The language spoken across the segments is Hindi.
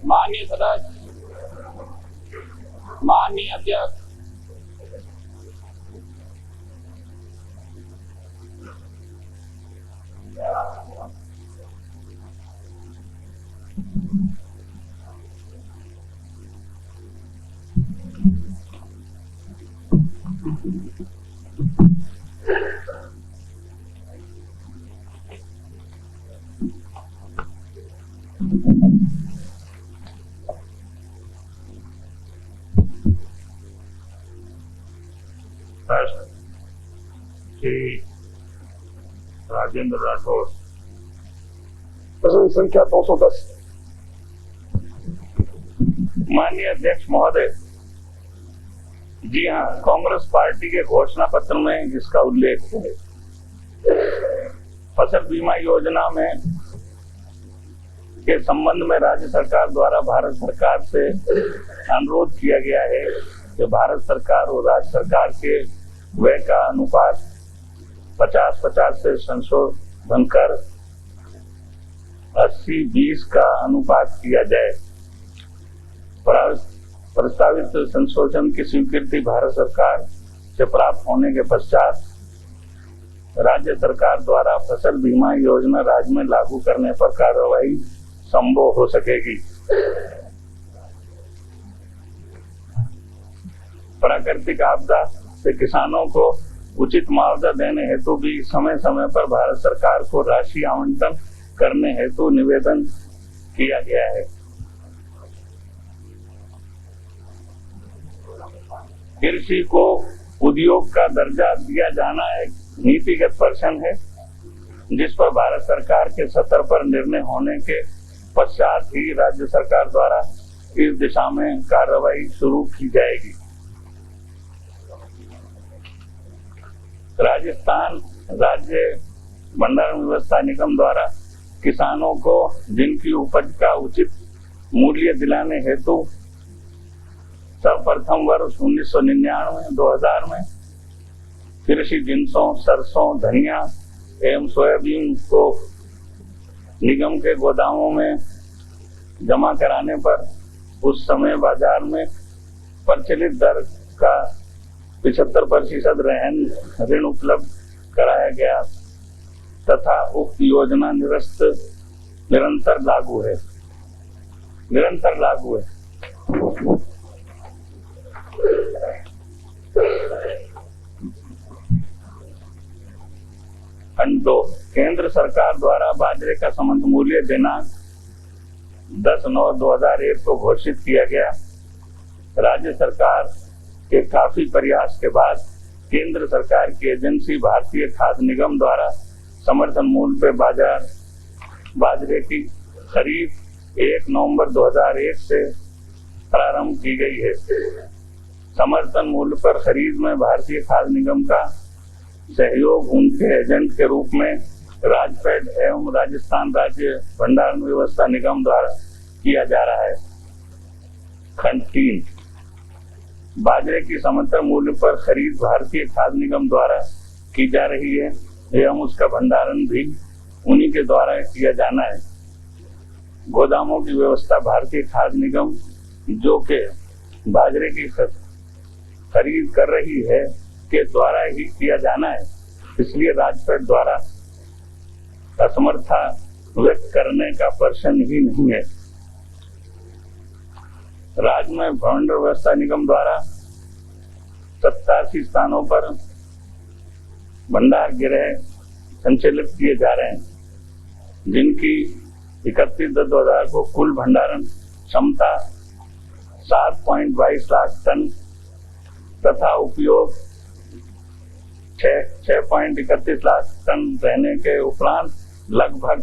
माननीय सदस्य, माननीय अध्यक्ष, श्री राजेंद्र राठौर, प्रसंग संख्या 210। माननीय अध्यक्ष महोदय, जी हाँ, कांग्रेस पार्टी के घोषणा पत्र में इसका उल्लेख है। फसल बीमा योजना में के संबंध में राज्य सरकार द्वारा भारत सरकार से अनुरोध किया गया है कि भारत सरकार और राज्य सरकार के व्यय का अनुपात 50-50 से संशोधन कर 80-20 का अनुपात किया जाए। प्रस्तावित संशोधन की स्वीकृति भारत सरकार से प्राप्त होने के पश्चात राज्य सरकार द्वारा फसल बीमा योजना राज्य में लागू करने पर कार्रवाई संभव हो सकेगी। प्राकृतिक आपदा से किसानों को उचित मुआवजा देने हेतु भी समय समय पर भारत सरकार को राशि आवंटन करने हेतु निवेदन किया गया है। कृषि को उद्योग का दर्जा दिया जाना एक नीतिगत प्रश्न है, जिस पर भारत सरकार के सत्र पर निर्णय होने के पश्चात ही राज्य सरकार द्वारा इस दिशा में कार्रवाई शुरू की जाएगी। राजस्थान राज्य भंडारण व्यवस्था निगम द्वारा किसानों को जिनकी उपज का उचित मूल्य दिलाने हेतु सर्वप्रथम वर्ष 1999-2000 में कृषि जिन्सों, सरसों, धनिया एवं सोयाबीन को निगम के गोदामों में जमा कराने पर उस समय बाजार में प्रचलित दर का 75% ऋण उपलब्ध कराया गया तथा उक्त योजना निरंतर लागू है। खंड 2, केंद्र सरकार द्वारा बाजरे का समर्थन मूल्य दिनांक 10/9/2001 को घोषित किया गया। राज्य सरकार के काफी प्रयास के बाद केंद्र सरकार की एजेंसी भारतीय खाद्य निगम द्वारा समर्थन मूल्य पे बाजरे की खरीद 1 नवंबर 2001 से प्रारंभ की गई है। समर्थन मूल्य पर खरीद में भारतीय खाद्य निगम का सहयोग उनके एजेंट के रूप में राजफेड एवं राजस्थान राज्य भंडारण व्यवस्था निगम द्वारा किया जा रहा है। खंड 3, बाजरे की समर्थन मूल्य पर खरीद भारतीय खाद्य निगम द्वारा की जा रही है एवं उसका भंडारण भी उन्हीं के द्वारा किया जाना है। गोदामों की व्यवस्था भारतीय खाद्य निगम जो के बाजरे की खरीद कर रही है के द्वारा ही किया जाना है, इसलिए राजफेड द्वारा असमर्थता व्यक्त करने का प्रश्न ही नहीं है। राज्य में भंडारण व्यवस्था निगम द्वारा 87 स्थानों पर भंडार गृह संचालित किए जा रहे हैं, जिनकी 31/10/2000 को कुल भंडारण क्षमता 7.22 लाख टन तथा उपयोग 6.31 लाख टन रहने के उपरांत लगभग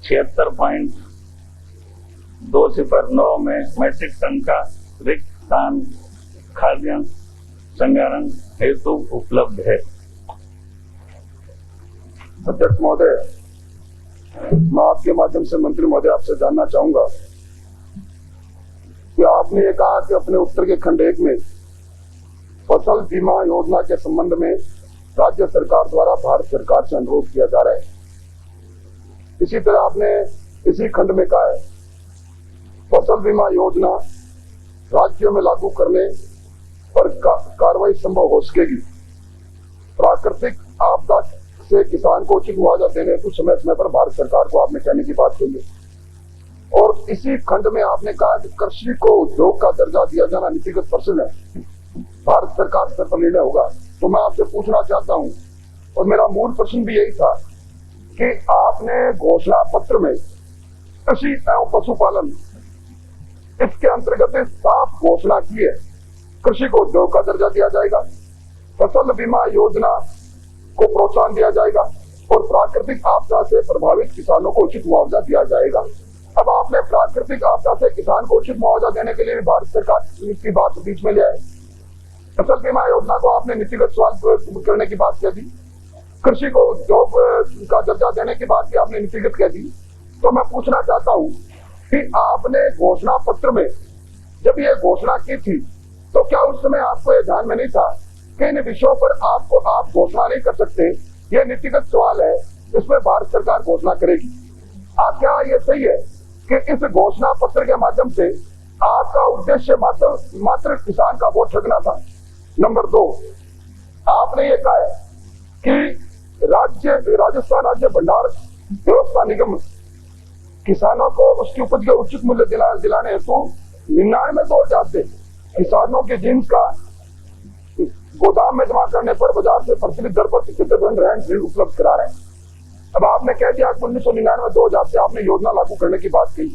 76.209 में मैट्रिक टन का रिक्त स्थान खाद्यान्न संग्रहण हेतु उपलब्ध है। अध्यक्ष महोदय, मैं आपके माध्यम से मंत्री महोदय आपसे जानना चाहूंगा कि आपने ये कहा कि अपने उत्तर के खंड 1 में फसल बीमा योजना के संबंध में राज्य सरकार द्वारा भारत सरकार से अनुरोध किया जा रहा है। इसी तरह आपने इसी खंड में कहा है फसल बीमा योजना राज्यों में लागू करने पर कार्रवाई संभव हो सकेगी। प्राकृतिक आपदा से किसान को उचित मुआवजा देने हेतु समय समय पर भारत सरकार को आपने कहने की बात कही है। और इसी खंड में आपने कहा कि कृषि को उद्योग का दर्जा दिया जाना नीतिगत प्रश्न है, भारत सरकार स्तर पर निर्णय होगा। तो मैं आपसे पूछना चाहता हूं, और मेरा मूल प्रश्न भी यही था कि आपने घोषणा पत्र में कृषि एवं पशुपालन इसके अंतर्गत साफ घोषणा की है, कृषि को उद्योग का दर्जा दिया जाएगा, फसल बीमा योजना को प्रोत्साहन दिया जाएगा और प्राकृतिक आपदा से प्रभावित किसानों को उचित मुआवजा दिया जाएगा। अब आपने प्राकृतिक आपदा से किसान को उचित मुआवजा देने के लिए भारत सरकार की बात बीच में ले आए। फसल बीमा योजना को आपने नीतिगत सवाल करने की बात कह दी, कृषि को उद्योग का दर्जा देने की बात भी आपने नीतिगत कह दी। तो मैं पूछना चाहता हूं कि आपने घोषणा पत्र में जब ये घोषणा की थी तो क्या उस समय आपको ये ध्यान में नहीं था कि इन विषयों पर आप घोषणा नहीं कर सकते? ये नीतिगत सवाल है, इसमें भारत सरकार घोषणा करेगी। आप क्या ये सही है कि इस घोषणा पत्र के माध्यम से आपका उद्देश्य मात्र किसान का वोट ठगना था? नंबर 2, आपने ये कहा है कि राजस्थान राज्य भंडार व्यवस्था निगम किसानों को उसकी उपज के उचित मूल्य दिलाने हेतु 99,000 से किसानों के जिन्स का गोदाम में जमा करने पर बाजार से प्रचलित दर पर 75% ऋण उपलब्ध करा रहे हैं। अब आपने कह दिया 1999-2000 से आपने योजना लागू करने की बात कही,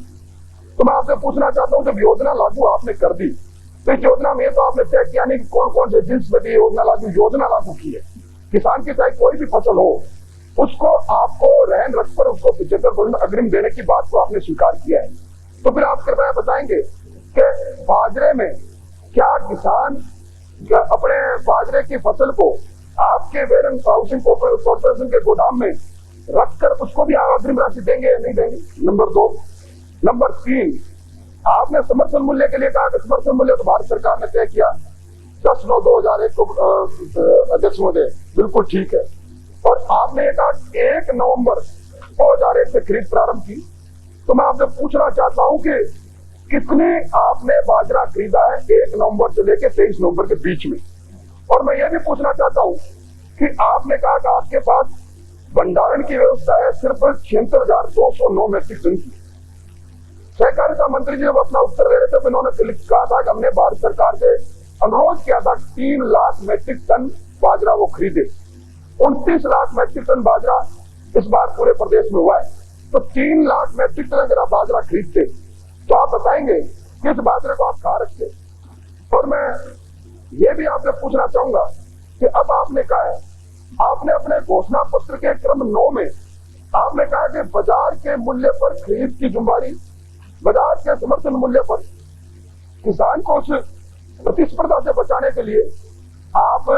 तो मैं आपसे पूछना चाहता हूं जब योजना लागू आपने कर दी तो इस योजना में तो आपने तय किया नहीं कि कौन कौन से जिन्स में भी योजना लागू की है। किसान की चाहे कोई भी फसल हो उसको आपको रहन रख पर उसको 75% अग्रिम देने की बात को आपने स्वीकार किया है। तो फिर आप कृपया बताएंगे कि बाजरे में क्या किसान अपने बाजरे की फसल को आपके वेरन हाउसिंग कॉर्पोरेशन के गोदाम में रखकर उसको भी अग्रिम राशि देंगे या नहीं देंगे? नंबर 2। नंबर 3, आपने समर्थन मूल्य के लिए कहा कि समर्थन मूल्य तो भारत सरकार ने तय किया 10/9/2001 को अध्यक्ष महोदय, बिल्कुल ठीक है। और आपने ये कहा 1 नवंबर 2001 से खरीद प्रारंभ की। तो मैं आपसे पूछना चाहता हूं कि कितने आपने बाजरा खरीदा है 1 नवंबर से लेकर 23 नवंबर के बीच में? और मैं ये भी पूछना चाहता हूं कि आपने कहा कि आपके पास भंडारण की व्यवस्था है सिर्फ 76,209 मैट्रिक टन की। सहकारिता मंत्री जी जब अपना उत्तर दे रहे थे तो इन्होंने कहा था कि हमने भारत सरकार से अनुरोध किया था 3 लाख मैट्रिक टन बाजरा वो खरीदे। 29 लाख मैट्रिक टन बाजरा इस बार पूरे प्रदेश में हुआ है। तो 3 लाख मैट्रिक टन अगर आप बाजरा खरीदते तो आप बताएंगे कि इस बाजरे को आप कहाँ रखते? और मैं ये भी आपसे पूछना चाहूंगा कि अब आपने कहा है, आपने अपने घोषणा पत्र के क्रम 9 में आपने कहा कि बाजार के मूल्य पर खरीद की जिम्मेदारी, बाजार के समर्थन मूल्य पर किसान को उस प्रतिस्पर्धा से बचाने के लिए आप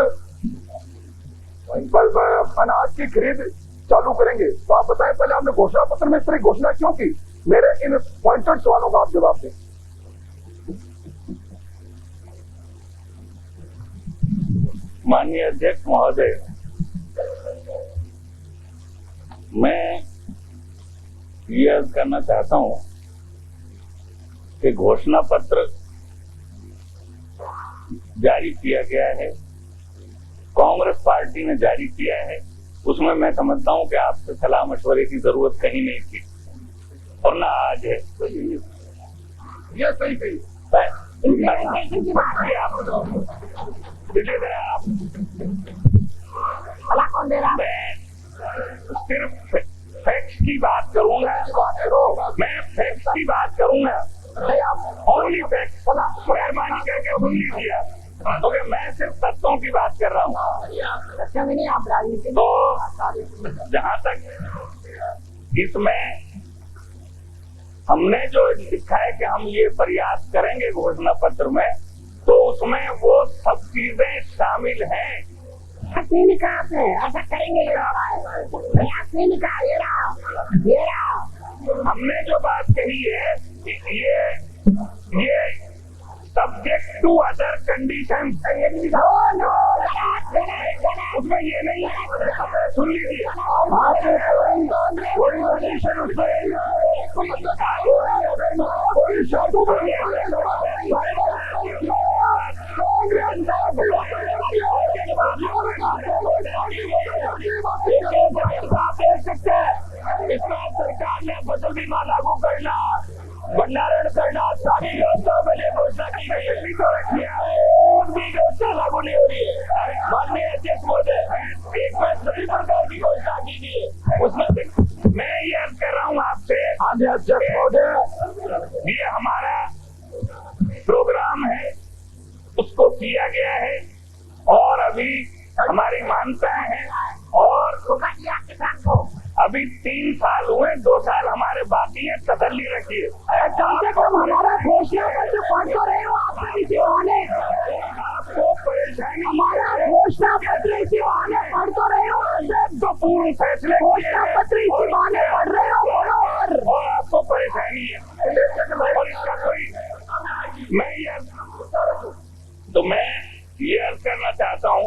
अनाज की खरीद चालू करेंगे। तो आप बताएं पहले आपने घोषणा पत्र में इस तरह घोषणा क्यों की? मेरे इन पॉइंटेड सवालों का आप जवाब दें। माननीय अध्यक्ष महोदय, मैं यह करना चाहता हूं कि घोषणा पत्र जारी किया गया है, कांग्रेस पार्टी ने जारी किया है, उसमें मैं समझता हूं कि आपसे सलाह मशवरे की जरूरत कहीं नहीं थी और ना आज है। ये सही कही आप कौन दे रहा? सिर्फ फैक्ट की बात करूंगा, मैं फैक्ट्स की बात करूंगा, ओनली फैक्ट्स। मेहरबानी करके सुन लीजिए, क्योंकि मैं सिर्फ तथ्यों की बात कर रहा हूँ। तो जहां तक इसमें हमने जो लिखा है कि हम ये प्रयास करेंगे घोषणा पत्र में, तो उसमें वो सब चीजें शामिल हैं। नहीं कहा आपने ऐसा करेंगे, आपने नहीं कहा। ये रहा हमने जो बात कही है कि ये सब्जेक्ट टू अदर कंडीशन, उसमें ये नहीं है। सुन लीजिए, कोई कंडीशन उसमें सरकार ने फसल बीमा लागू करना, भंडारण करना, सारी योजना मैंने घोषणा की गई योजना लागू नहीं हो रही है। माननीय अध्यक्ष महोदय, एक में सभी प्रकार की घोषणा की गई, उसमें मैं ये अर्ज कर रहा हूँ आपसे, अध्यक्ष महोदय, ये हमारा प्रोग्राम है, उसको किया गया है और अभी हमारी मान्यताएं हैं और अभी 3 साल हुए, 2 साल हमारे बाकी है, तसल्ली रखिए। हमारा घोषणा पत्र पढ़ तो रहे हो आपको परेशानी, हमारा घोषणा पत्र इसी बहाने पढ़ तो रहे हो, तो पूर्ण फैसले घोषणा पत्र इसी बहाने पढ़ रहे हो और आपको परेशानी है और इसका कोई मैं ये अर्ज करना चाहता हूँ।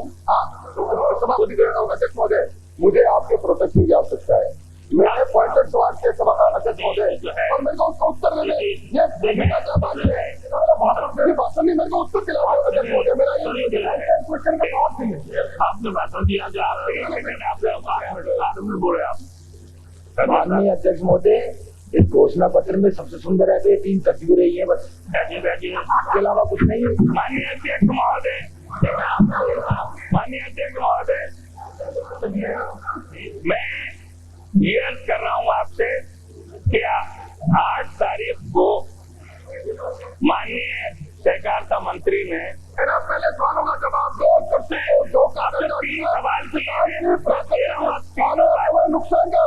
सभापति अध्यक्ष महोदय, मुझे आपके प्रोटेक्शन की आवश्यकता है। मेरे पॉइंटेड सवाल के समाधान अध्यक्ष महोदय, और मेरे को उसका उत्तर देने, ये देखने का क्या बात है, मेरी भाषण नहीं, मेरे को उत्तर दिला अध्यक्ष महोदय। मेरा ये क्वेश्चन का जवाब दीजिए। आपने भाषण दिया जो आपने बोले आप। माननीय अध्यक्ष महोदय, इस घोषणा पत्र में सबसे सुंदर है ये 3 तस्वीरें ही है बस, इसके अलावा कुछ नहीं है। माननीय अध्यक्ष महोदय, माननीय अध्यक्ष महोदय, मैं ये अर्ज कर रहा हूँ आपसे, क्या 8 तारीख को माननीय सहकारिता मंत्री ने पहले सवालों का जवाब दो, सबसे 3 सवाल किए, नुकसान का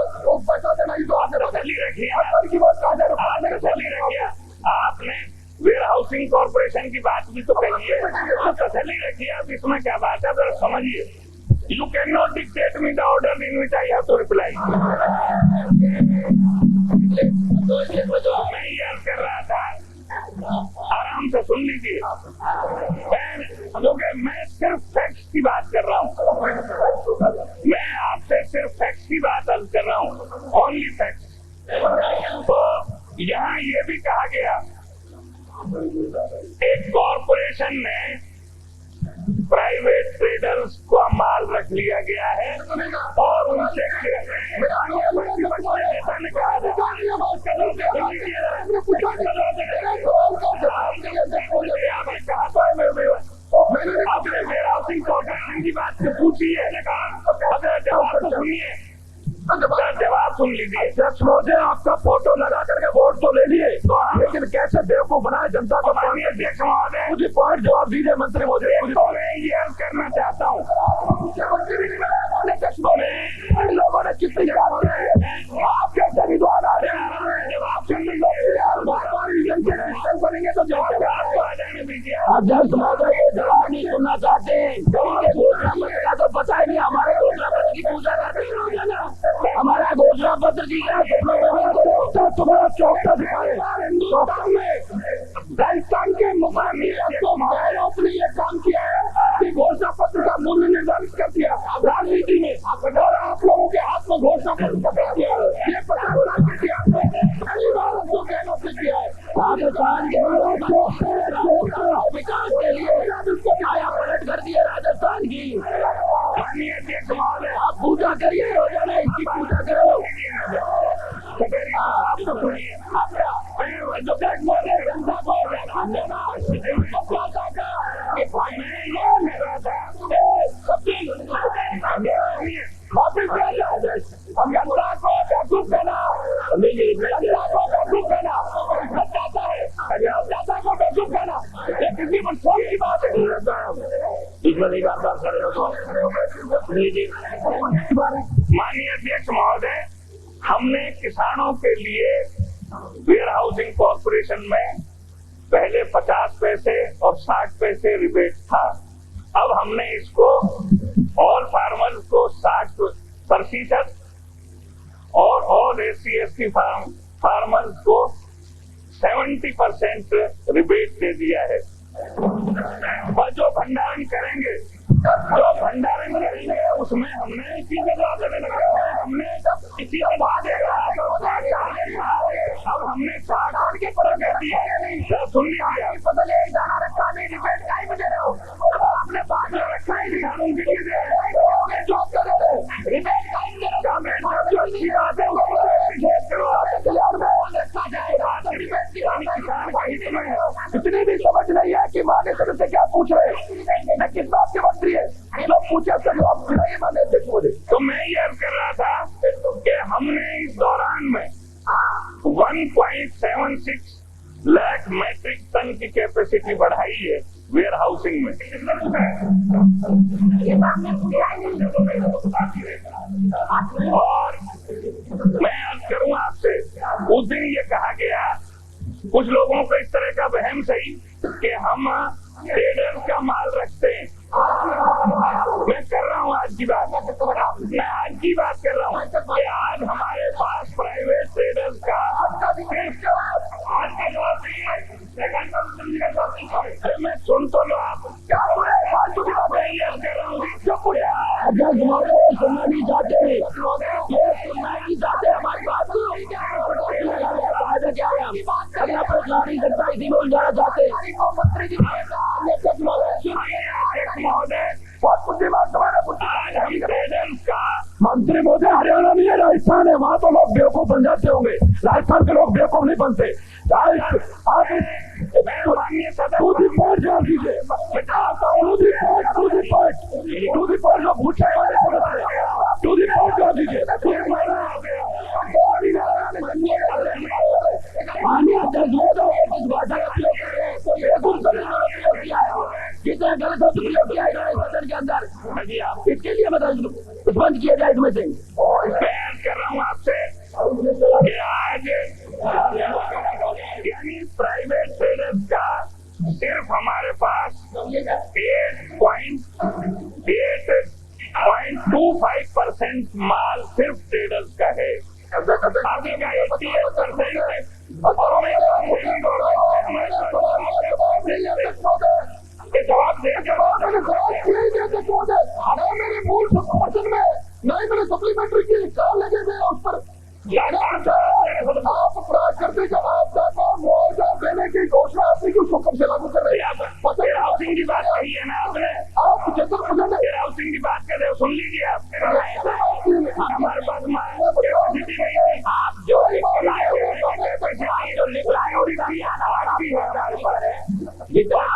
पैसा देना ही तो आगे तसल्ली रखिए, की बात तसल्ली रखिए। आपने वेयर हाउसिंग कॉर्पोरेशन की बात भी तो कही है, तो तसल्ली रखिए। आप इसमें क्या बात है जरा समझिए। You can not dictate me the order in which I have to reply. मैं ये अर्ज कर रहा था, आराम से सुन लीजिए, क्योंकि मैं सिर्फ फैक्ट्स की बात कर रहा हूँ, मैं आपसे सिर्फ फैक्ट्स की बात अर्ज कर रहा हूँ, ओनली फैक्ट्स। तो यहाँ ये भी कहा गया, एक कॉर्पोरेशन ने प्राइवेट ट्रेडर्स को माल रख लिया गया है और उनसे आपने वेयर हाउसिंग कॉर्पोरेशन की बात से पूछी है, जवाब तो सुनिए, जवाब सुन लीजिए। अध्यक्ष महोदय, आपका फोटो लगा करके वोट तो ले लिए, लेकिन कैसे बेवकूफ बनाए जनता को। माननीय अध्यक्ष महोदय, मुझे पॉइंट जवाब दीजिए मंत्री महोदय। मैं ये अर्ज करना चाहता हूँ, लोगों ने कितनी आपके सभी द्वारा जवाब सुन लीजिए, करेंगे तो जवाब अध्यक्ष महोदय ये जवाब नहीं सुनना चाहते, घोषणा पत्र का तो पता ही नहीं, हमारे घोषणा पत्र की पूजा करते हमारा घोषणा पत्र जी तुम्हारा चौकता दिखाए राजस्थान के मुकामी ने ये काम किया है कि घोषणा पत्र का मूल्य निर्धारित कर दिया राजनीति में, और आप लोगों के हाथ में घोषणा पत्र पकड़ दिया, ये किया है राजस्थान के विकास के लिए छाया पलट कर दिया राजस्थान की। माननीय अध्यक्ष महोदय, आप पूजा करिए, रोजाना इसकी पूजा करो। आप तो सुनिए, हम जनता को बेवकूफ बना अन्नदाता को बेवकूफ कहना, अन्नदाता है, अन्नदाता को बेवकूफ कहना, ये किसी पर शौक की बात है। इसमें नहीं बार बार खड़े हो। माननीय अध्यक्ष महोदय, हमने किसानों के लिए वेयर हाउसिंग कॉर्पोरेशन में पहले 50 पैसे और 60 पैसे रिबेट था। अब हमने इसको ऑल फार्मर्स को 60% और ऑल SC/ST फार्मर्स को 70% रिबेट दे दिया है। और जो भंडारण करेंगे उसमें हमने इसी में हमने इसी में अब हमने 60 के पर कर दिया। सुन लिया बदले दाना रखा नहीं, रिबेट का ही मुझे आपने बात में रखा है किसानों के लिए जो रिबेट का ही जो अच्छी बात है इतनी भी समझ नहीं है कि माने से क्या पूछ रहे हैं, मैं किस बात के मंत्री है, जो पूछे उसका जवाब नहीं माने मुझे। तो मैं ये अर्ज कर रहा था कि हमने इस दौरान में 1.76 लाख मैट्रिक टन की कैपेसिटी बढ़ाई है वेयर हाउसिंग में। और मैं अर्ज करूंगा आपसे, उस दिन ये कहा गया कुछ लोगों को इस तरह का वहम सही कि हम ट्रेडर्स का माल रखते हैं। मैं कर रहा हूँ आज की बात, मैं आज की बात कर रहा हूँ कि आज हमारे पास प्राइवेट ट्रेडर्स का आज का जवाब नहीं है। मैं सुन तो लो आप क्या सुनना नहीं चाहते, सुनना नहीं चाहते हमारी बात क्या है, अगला प्रश्न नहीं करता, इसी में उलझाना चाहते मंत्री जी महोदय। बहुत बुद्धिमान तुम्हारा का मंत्री महोदय, हरियाणा नहीं है राजस्थान है, वहाँ तो लोग बेवकूफ बन जाते होंगे, राजस्थान के लोग बेवकूफ नहीं बनते। कितना गलत हो किया है सदन के अंदर, इसके लिए मतलब बंद किया जाए इसमें से। बयान कर रहा हूँ आपसे कि आज यानी प्राइवेट ट्रेडर्स का सिर्फ हमारे पास 8.25% माल सिर्फ ट्रेडर्स का है। आगे का 88% जवाब दे मेरे मूल समर्थन में नहीं, मेरे सप्लीमेंट्री की कार लगे हुए उस पर आप अपराध करते जवाब मुआवजा देने की घोषणा आपने क्यों कब से लागू कर रहे हैं? हाउसिंग की बात कही है ना आपने, आप हाउसिंग की बात कर रहे हो, सुन लीजिए आप। हमारे पास आप जो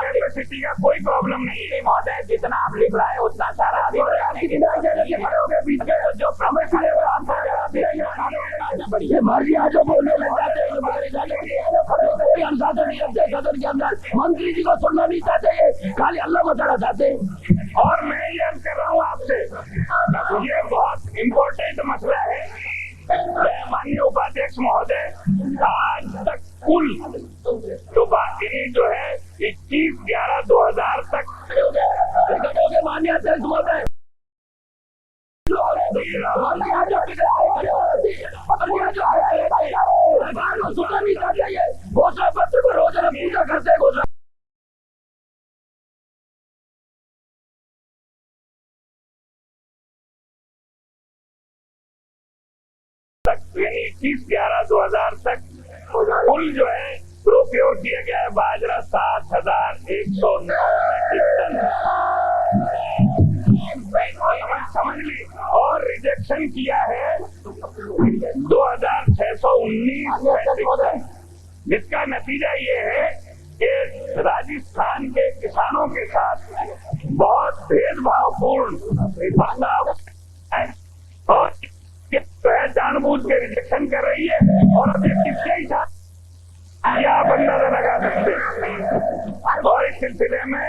कैपेसिटी का कोई प्रॉब्लम नहीं है महोदय, जितना आप लिख रहे हैं उतना सारा जो प्रमुख मर्जी आज बोलने लग जाते हैं, सदन के अंदर मंत्री जी को सुनना नहीं चाहते, खाली अल्लाह बताना चाहते हैं। और मैं ये अर्ज कर रहा हूँ आपसे, ये बहुत इम्पोर्टेंट मसला है। माननीय उपाध्यक्ष महोदय, आज तक कुल तो बाकी जो है 21/11/2000 तक मान्य अध्यक्ष महोदय घोषणा पत्र को रोज पूजा करते घोषणा तक 21/11/2000 तक कुल जो है प्रोक्योर किया गया है बाजरा 7,109 मीट्रिक टन समझ ली, और रिजेक्शन किया है 2,619 मीट्रिक टन, जिसका नतीजा ये है कि राजस्थान के किसानों के साथ बहुत भेदभावपूर्ण बर्ताव है। और जानबूझ के रिजेक्शन कर रही है और अब ये किसके हिसाब या आप अंदाजा लगा सकते हैं। और इस सिलसिले में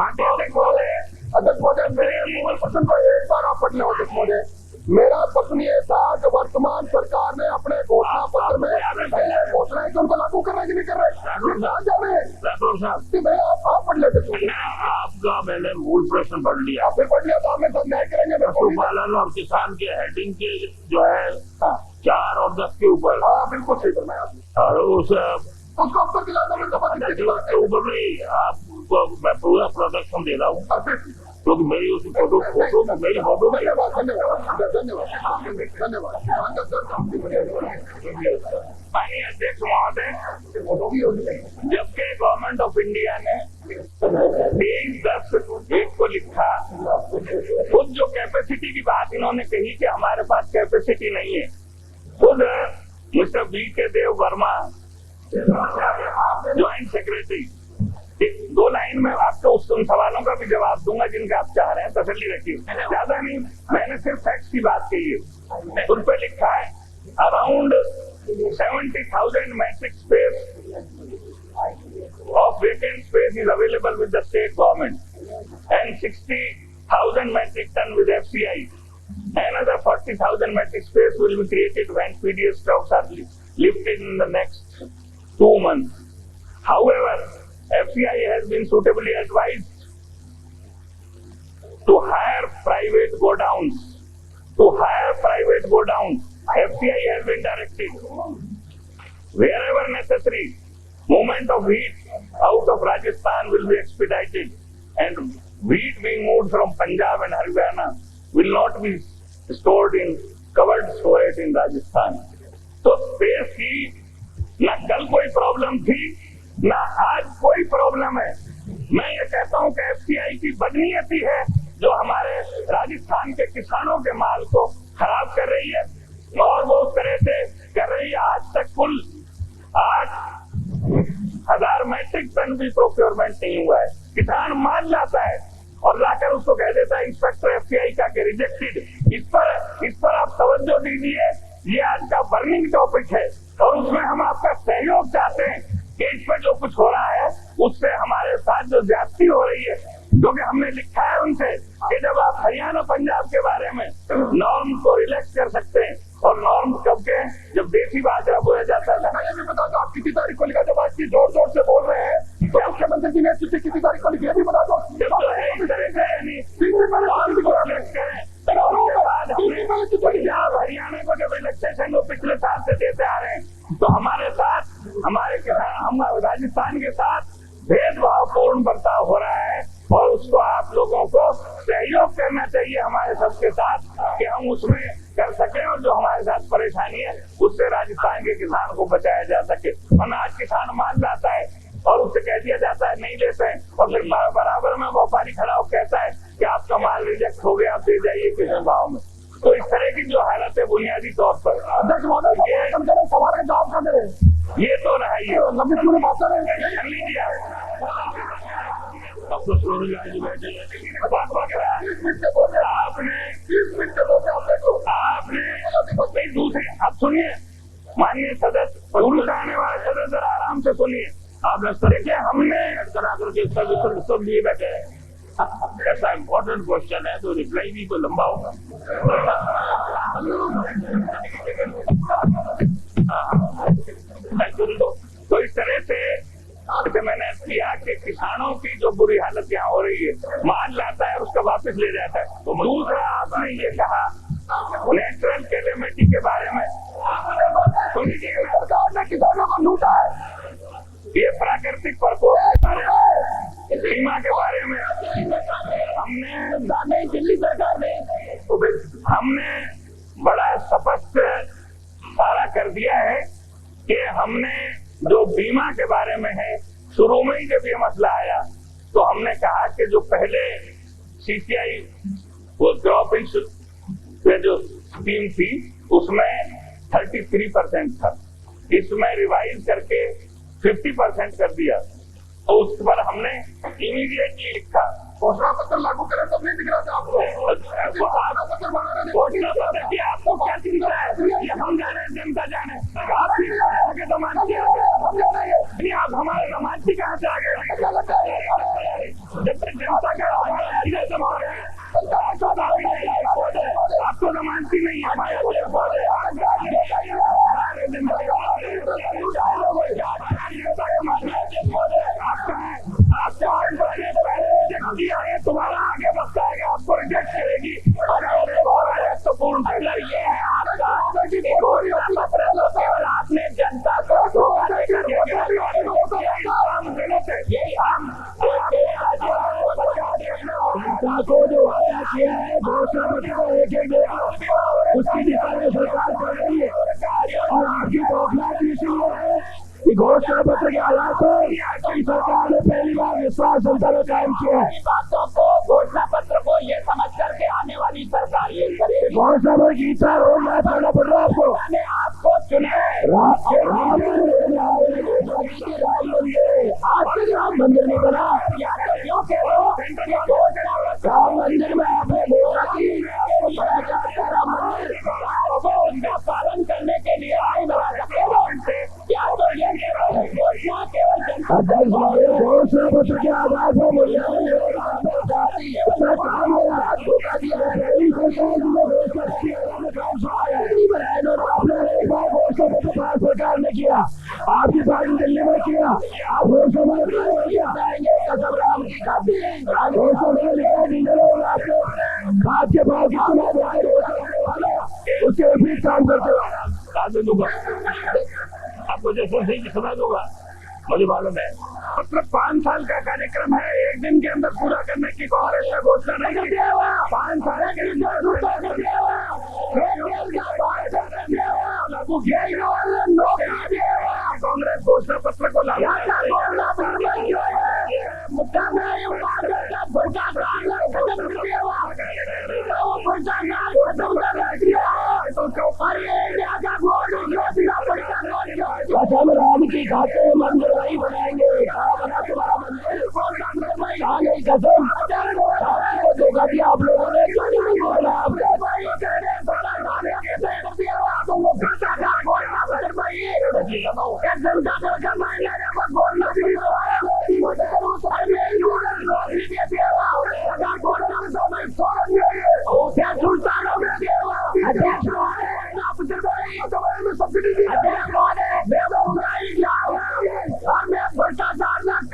अध्यक्ष महोदय मेरे मूल प्रश्न को एक बार आप पढ़ लें। अध्यक्ष महोदय, मेरा प्रश्न ये था कि वर्तमान सरकार ने अपने घोषणा पत्र में घोषणा है कि उनको लागू कर रहे कि नहीं कर रहे, जा रहे हैं। आप पढ़ लेते थे, आपका मैंने मूल प्रश्न पढ़ लिया, फिर पढ़ लिया तो आपने सब न्याय करेंगे। पशुपालन और किसान के हेडिंग के जो है 4 और 10 के ऊपर। हाँ बिल्कुल सही फरमाया आपने। और उसको अब तक दिलाना में उसके ऊपर नहीं, आपको मैं पूरा प्रोटेक्शन दे रहा हूँ क्योंकि मेरी उस फोटो मेरी फोटो में। माननीय अध्यक्ष महोदय, जबकि गवर्नमेंट ऑफ इंडिया ने 23/10/1 को लिखा, खुद जो कैपेसिटी की बात इन्होंने कही कि हमारे पास कैपेसिटी नहीं है, खुद मिस्टर VK देव वर्मा ज्वाइंट सेक्रेटरी, 2 लाइन में आपको उन सवालों का भी जवाब दूंगा जिनका आप चाह रहे हैं, तसल्ली रखिए, ज्यादा नहीं, मैंने सिर्फ फैक्ट्स की बात कही है। उन पर लिखा है around 70,000 metric space of vacant space is available with the state government and 60,000 metric ton with FCI. Another 40,000 metric space will be created when PDS stocks are lifted in the next 2 months. However, FCI has been suitably advised to hire private godowns. FCI has been directed, wherever necessary, movement of wheat out of Rajasthan will be expedited, and wheat being moved from Punjab and Haryana will not be stored in covered storage in Rajasthan. तो स्पेस की न कल कोई प्रॉब्लम थी ना आज कोई प्रॉब्लम है। मैं ये कहता हूँ कि FCI की बदनीयती है जो हमारे राजस्थान के किसानों के माल को खराब कर रही है, और वो उस तरह से कर रही है। आज तक कुल 8,000 मैट्रिक टन भी प्रोक्योरमेंट नहीं हुआ है। किसान माल लाता है और लाकर उसको कह देता है इंस्पेक्टर FCI का कि रिजेक्टेड। इस पर आप तवज्जो दीजिए, ये आज का बर्निंग टॉपिक है और उसमें हम आपका सहयोग चाहते हैं कि इस पर जो कुछ हो रहा है उससे हमारे साथ जो ज्यादती हो रही है, क्योंकि हमने लिखा है उनसे कि जब आप हरियाणा पंजाब के बारे में नॉर्म को रिलैक्स कर सकते हैं, और नॉर्म कब के जब देसी बाजरा बोया जाता था। मैं ये भी बता दो आप किसी तारीख को लिखा, जब आज की जोर जोर से बोल रहे हैं तो मुख्यमंत्री जी ने चिट्ठी किसी तारीख को लिखी है भी बता दो। हरियाणा को जब रिलैक्सेशन वो पिछले साल से देते आ रहे हैं, तो हमारे साथ हमारे किसान, हम राजस्थान के साथ भेदभावपूर्ण बर्ताव हो रहा है, और उसको आप लोगों को सहयोग करना चाहिए हमारे सबके साथ कि हम उसमें कर सकें, और जो हमारे साथ परेशानी है उससे राजस्थान के किसान को बचाया जा सके। वरना आज किसान माल लाता है और उससे कह दिया जाता है नहीं लेते हैं, और फिर बराबर में व्यापारी खड़ा हो कहता है कि आपका माल रिजेक्ट हो गया, आप दे जाइए किसी भाव में। तो इस तरह की जो हालत है बुनियादी तौर पर अध्यक्ष महोदय सवाल का जवाब कर दे, ये तो रहा ही लंबी बात कर लीजिए आपने दूसरे, आप सुनिए माननीय सदस्य, उर्दू आने वाले सदस्य आराम से सुनिए। आप देखिए हमने करा करके सब लिए बैठे हैं, ऐसा इम्पोर्टेंट क्वेश्चन है तो रिप्लाई भी तो लंबा होगा। तो इस तरह से मैंने किया कि किसानों की जो बुरी हालत यहाँ हो रही है, माल लाता है उसका वापस ले जाता है। तो दूसरा आपने ये कहा नेचुरल कैलेमिटी के बारे में, सरकार ने किसानों को लूटा है, ये प्राकृतिक प्रकोप के बारे में, सीमा के बारे में हमने दिल्ली सरकार ने बड़ा स्पष्ट सारा कर दिया है कि हमने जो बीमा के बारे में है, शुरू में ही जब ये मसला आया तो हमने कहा कि जो पहले CCI वो क्रॉप इंश्योरेंस जो स्कीम थी उसमें 33% था, इसमें रिवाइज करके 50% कर दिया। तो उस पर हमने इमीडिएटली लिखा घोषणा पत्र लागू करें तब नहीं दिख रहा था आपको? घोषणा पत्र बनाने में घोषणा पत्र की आपको क्या चिंता है? ये हम जाने, जनता जाने। आप के समाज के आप हमारे समाज की कहाँ से आ गए? जब तक जनता का आपको समाज की नहीं है हमारे तुम्हारा आगे बढ़ता है, आपको रिजेक्ट करेगी। तो पूर्ण ये है आपका केवल आपने जनता को को जो वादा किया है घोषणा पत्र को एक उसकी दिशा में सरकार कर रही है और आपकी घोषणा इसलिए है कि घोषणा पत्र के आधार पर सरकार ने पहली बार विश्वास जनता में कायम किया है। बातों को घोषणा पत्र को ये समझ करके आने वाली सरकार ये करेगी। घोषणा पत्र गीता रोज याद करना पड़ रहा है आपको। मैंने आपको चुने आज तक राम मंदिर नहीं बना, क्यों कह रहे हो? राम मंदिर में आपने घोषणा की राम मंदिर उनका पालन करने के लिए आई बना सकते हो। क्या तो ये घोषणा केवल घोषणा पत्र के आधार पर सरकार ने किया, आपकी पार्टी दिल्ली में किया, आप घोषणा आपके पास उसके भी काम करते हो। आपको जैसे सही सुना दूंगा, मुझे मालूम है। मतलब 5 साल का कार्यक्रम है, एक दिन के अंदर पूरा करने की कांग्रेस ने घोषणा नहीं कर दिया। 5 साल के अंदर कांग्रेस घोषणा पत्र को लागू राम की खाते मंदिर नहीं बनाएंगे, कसम धोखा दिया आप लोगों ने।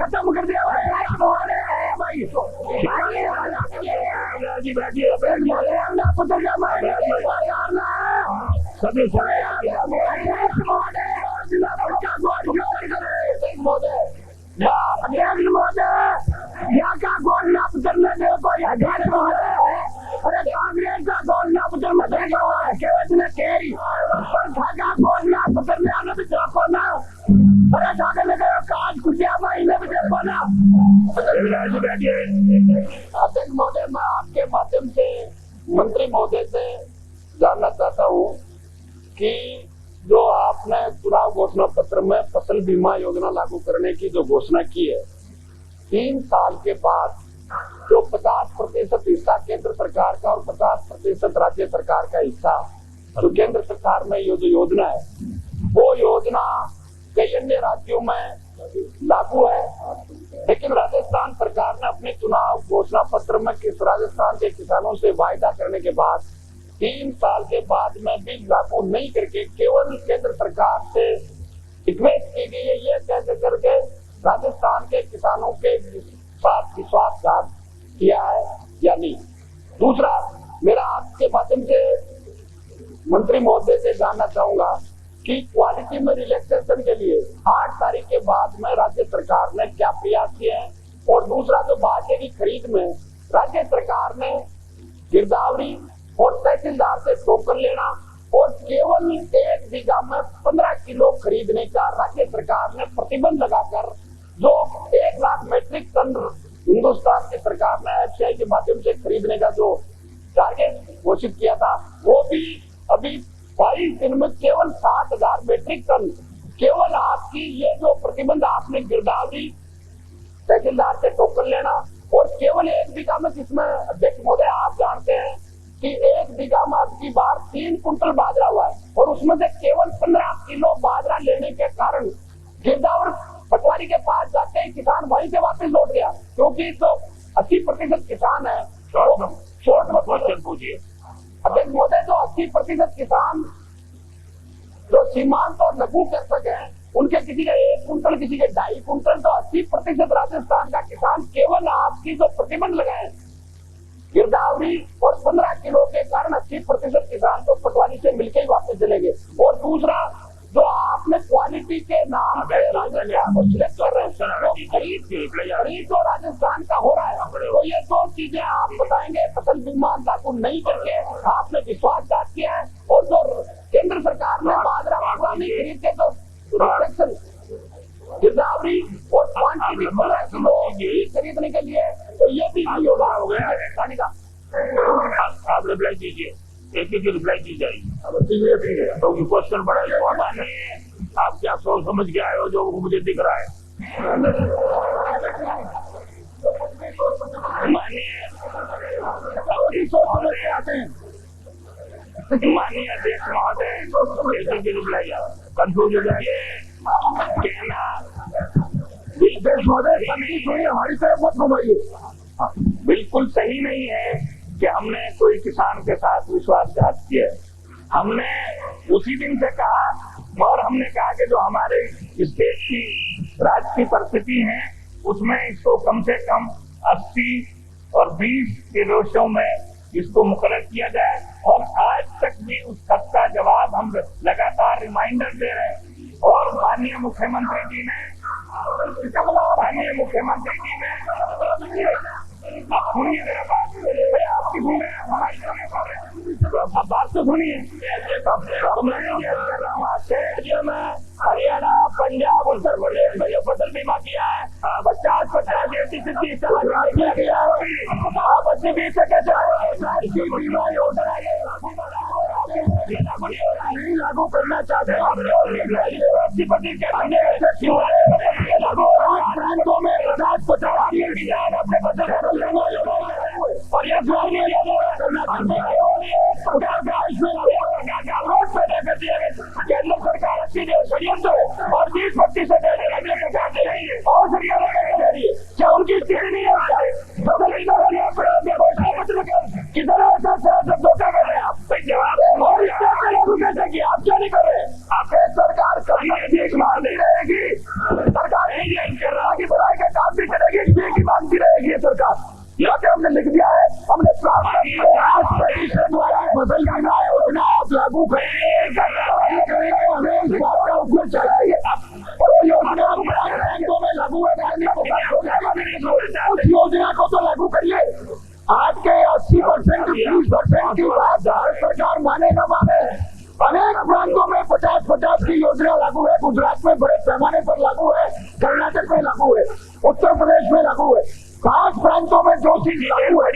खत्म कर दिया कांग्रेस का घोषणा पत्र में महोदय, मैं आपके माध्यम से मंत्री महोदय से जानना चाहता हूँ कि जो आपने चुनाव घोषणा पत्र में फसल बीमा योजना लागू करने की जो घोषणा की है, 3 साल के बाद जो 50% हिस्सा केंद्र सरकार का और 50% राज्य सरकार का हिस्सा तो केंद्र सरकार में ये जो योजना है, वो योजना कई अन्य राज्यों में लागू है, लेकिन राजस्थान सरकार ने अपने चुनाव घोषणा पत्र में राजस्थान के किसानों से वायदा करने के बाद 3 साल के बाद में भी लागू नहीं करके केवल केंद्र सरकार से रिक्वेस्ट की गई है, ये कैसे करके राजस्थान के किसानों के साथ विश्वासघात किया है या नहीं। दूसरा, मेरा आपके माध्यम से मंत्री महोदय से जानना चाहूंगा कि क्वालिटी में रिलैक्सेशन के लिए 8 तारीख के बाद में राज्य सरकार ने क्या प्रयास किए हैं, और दूसरा जो बाटे की खरीद में राज्य सरकार ने गिरदावरी और तहसीलदार से टोकन लेना और केवल 1 बीघा में 15 किलो खरीदने का राज्य सरकार ने प्रतिबंध लगाकर जो 1 लाख मेट्रिक टन हिंदुस्तान की सरकार ने एफसीआई के माध्यम से खरीदने का जो टारगेट घोषित किया था, वो भी अभी 22 दिन में केवल 7,000 मेट्रिक टन, केवल आपकी ये जो प्रतिबंध आपने गिरदावरी तहसीलदार से टोकन लेना और केवल 1 बीघा में, जिसमें अध्यक्ष महोदय आप जानते हैं कि 1 बीघा में अब की बार 3 कुंटल बाजरा हुआ है, और उसमें से केवल 15 किलो बाजरा लेने के कारण गिरदावर पटवारी के पास जाते ही किसान वहीं से वापस लौट गया, क्योंकि तो 80% किसान है। शॉर्ट में क्वेश्चन पूछिए अध्यक्ष महोदय, जो 80% किसान जो सीमांत और लघु कृषक है, उनके किसी के 1 कुंटल, किसी के 2.5 कुंटल, तो 80% राजस्थान का किसान केवल आपकी जो प्रतिबंध लगाए गिरदावरी और 15 किलो के कारण 80% किसान तो पटवारी से मिलकर ही वापस चलेंगे। और दूसरा, जो आपने क्वालिटी के नाम पे राजस्थान को सिलेक्ट कर रहे हैं, खरीद तो राजस्थान का हो रहा है, तो ये 2 चीजें आप बताएंगे फसल बीमा लागू नहीं करके आपने विश्वासघात किया है। और जो केंद्र सरकार ने बाजरा नहीं खरीद के तो रिस्ट्रिक्शन गिरदावरी और क्वांटिटी 15 किलो खरीदने के लिए, तो ये भी नहीं होगा। हो गया आप रिप्लाई कीजिए, एक की रिप्लाई की जाएगी, तो क्वेश्चन बड़ा इंपॉर्टेंट है। आप क्या सोच समझ के आए हो जो मुझे दिख रहा है? माननीय अध्यक्ष महोदय, रिप्लाई कंफ्यूज हो जाइए कहना हमारी तरफ मत घुमाइए। बिल्कुल सही नहीं है कि हमने कोई किसान के साथ विश्वासघात किया। हमने उसी दिन से कहा, और हमने कहा कि जो हमारे स्टेट की राज्य की परिस्थिति है उसमें इसको कम से कम 80 और 20 के रेशो में इसको मुकर्रर किया जाए। और आज तक भी उस खत का जवाब हम लगातार रिमाइंडर दे रहे हैं। और माननीय मुख्यमंत्री जी ने आप सुनिए मेरा बात, आपकी सुन रहे हैं, हमारी अब बात तो सुनिए। मैं हरियाणा, पंजाब, उत्तर प्रदेश में जो फसल बीमा किया है 50-50 किया गया है। आप 80-20 कैसे बीमा योजना नहीं लागू करना चाहते हैं? बैंकों में 50-50 अपने फसल और ये पैदा कर दिया केंद्र सरकार 80% और 20% और क्या उनकी स्थिति नहीं है? किधर सब धोखा कर रहे हैं आप? जवाब और आप क्या नहीं कर रहे? आपके सरकार मार नहीं रहेगी, सरकार की बढ़ाई का काम भी करेगी, की मांगती रहेगी सरकार। यहाँ पे हमने लिख दिया है, हमने फसल बीमा योजना आप लागू करेंगे, हमें इस बात का उपयोग चाहिए। बैंकों में लागू है, उस योजना को तो लागू करिए। आज के 80% 20% की बात भारत सरकार माने न माने, अनेक प्रांतों में 50-50 की योजना लागू है। गुजरात में बड़े पैमाने पर लागू है, कर्नाटक में लागू है, उत्तर प्रदेश में लागू है। 5 प्रांतों में जो चीज लागू है,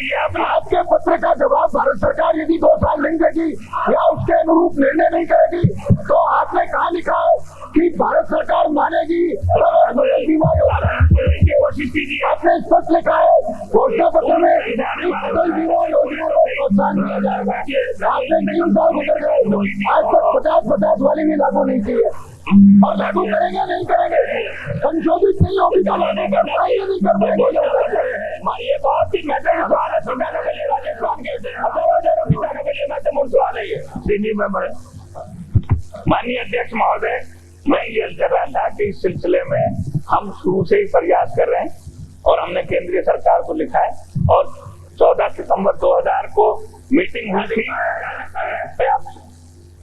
आपके पत्र का जवाब भारत सरकार यदि 2 साल नहीं देगी या उसके अनुरूप निर्णय नहीं करेगी, तो आपने कहा लिखा है कि भारत सरकार मानेगी बीमा योजना। आपने स्पष्ट लिखा है घोषणा पत्र में फसल बीमा योजना को प्रोत्साहन दिया जाएगा। आपने 3 साल गुजर गए, आज तक 50-50 वाली भी लागू नहीं की है। और लागू करेंगे नहीं करेंगे, संशोधित नहीं होगी तो लागू करना ही नहीं कर पाएंगे। ये बहुत ही महत्वपूर्ण सवाल है। सरकार के लिए राजस्थान के माननीय अध्यक्ष महोदय, मैं ये कह रहा था कि इस सिलसिले में हम शुरू से ही प्रयास कर रहे हैं और हमने केंद्रीय सरकार को लिखा है और 14 सितंबर 2000 को मीटिंग हुई थी।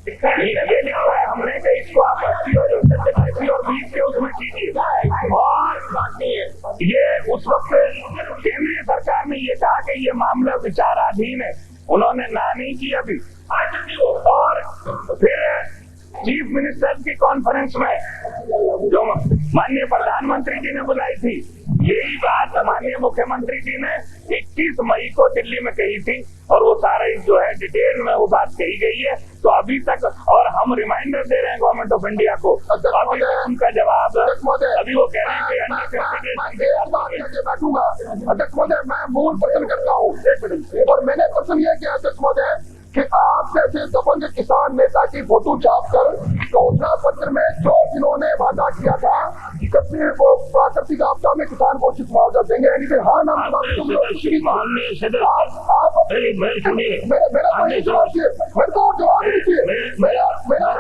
ये लिखा है हमने कि इसको आप 80 और 20 के उसमें कीजिए। और ये उस वक्त केंद्रीय सरकार ने ये कहा कि ये मामला विचाराधीन है, उन्होंने ना नहीं की अभी। और फिर चीफ मिनिस्टर की कॉन्फ्रेंस में जो माननीय प्रधानमंत्री जी ने बुलाई थी, यही बात माननीय मुख्यमंत्री जी ने 21 मई को दिल्ली में कही थी और वो सारा जो है डिटेल में वो बात कही गई है। तो अभी तक और हम रिमाइंडर दे रहे हैं गवर्नमेंट ऑफ इंडिया को, अभी उनका जवाब अभी वो कह रहे हैं कि बैठूंगा। अध्यक्ष महोदय, मैं मूल प्रश्न करता हूँ और मैंने प्रश्न ये किया अध्यक्ष महोदय कि आप जैसे दबंग किसान नेता की फोटो छाप कर घोषणा पत्र में जो जिन्होंने वादा किया था कश्मीर को प्राकृतिक आपदा में किसान को उचित मुआवजा देंगे, यानी कि हाँ नाम मेरे को जवाब दीजिए। मेरा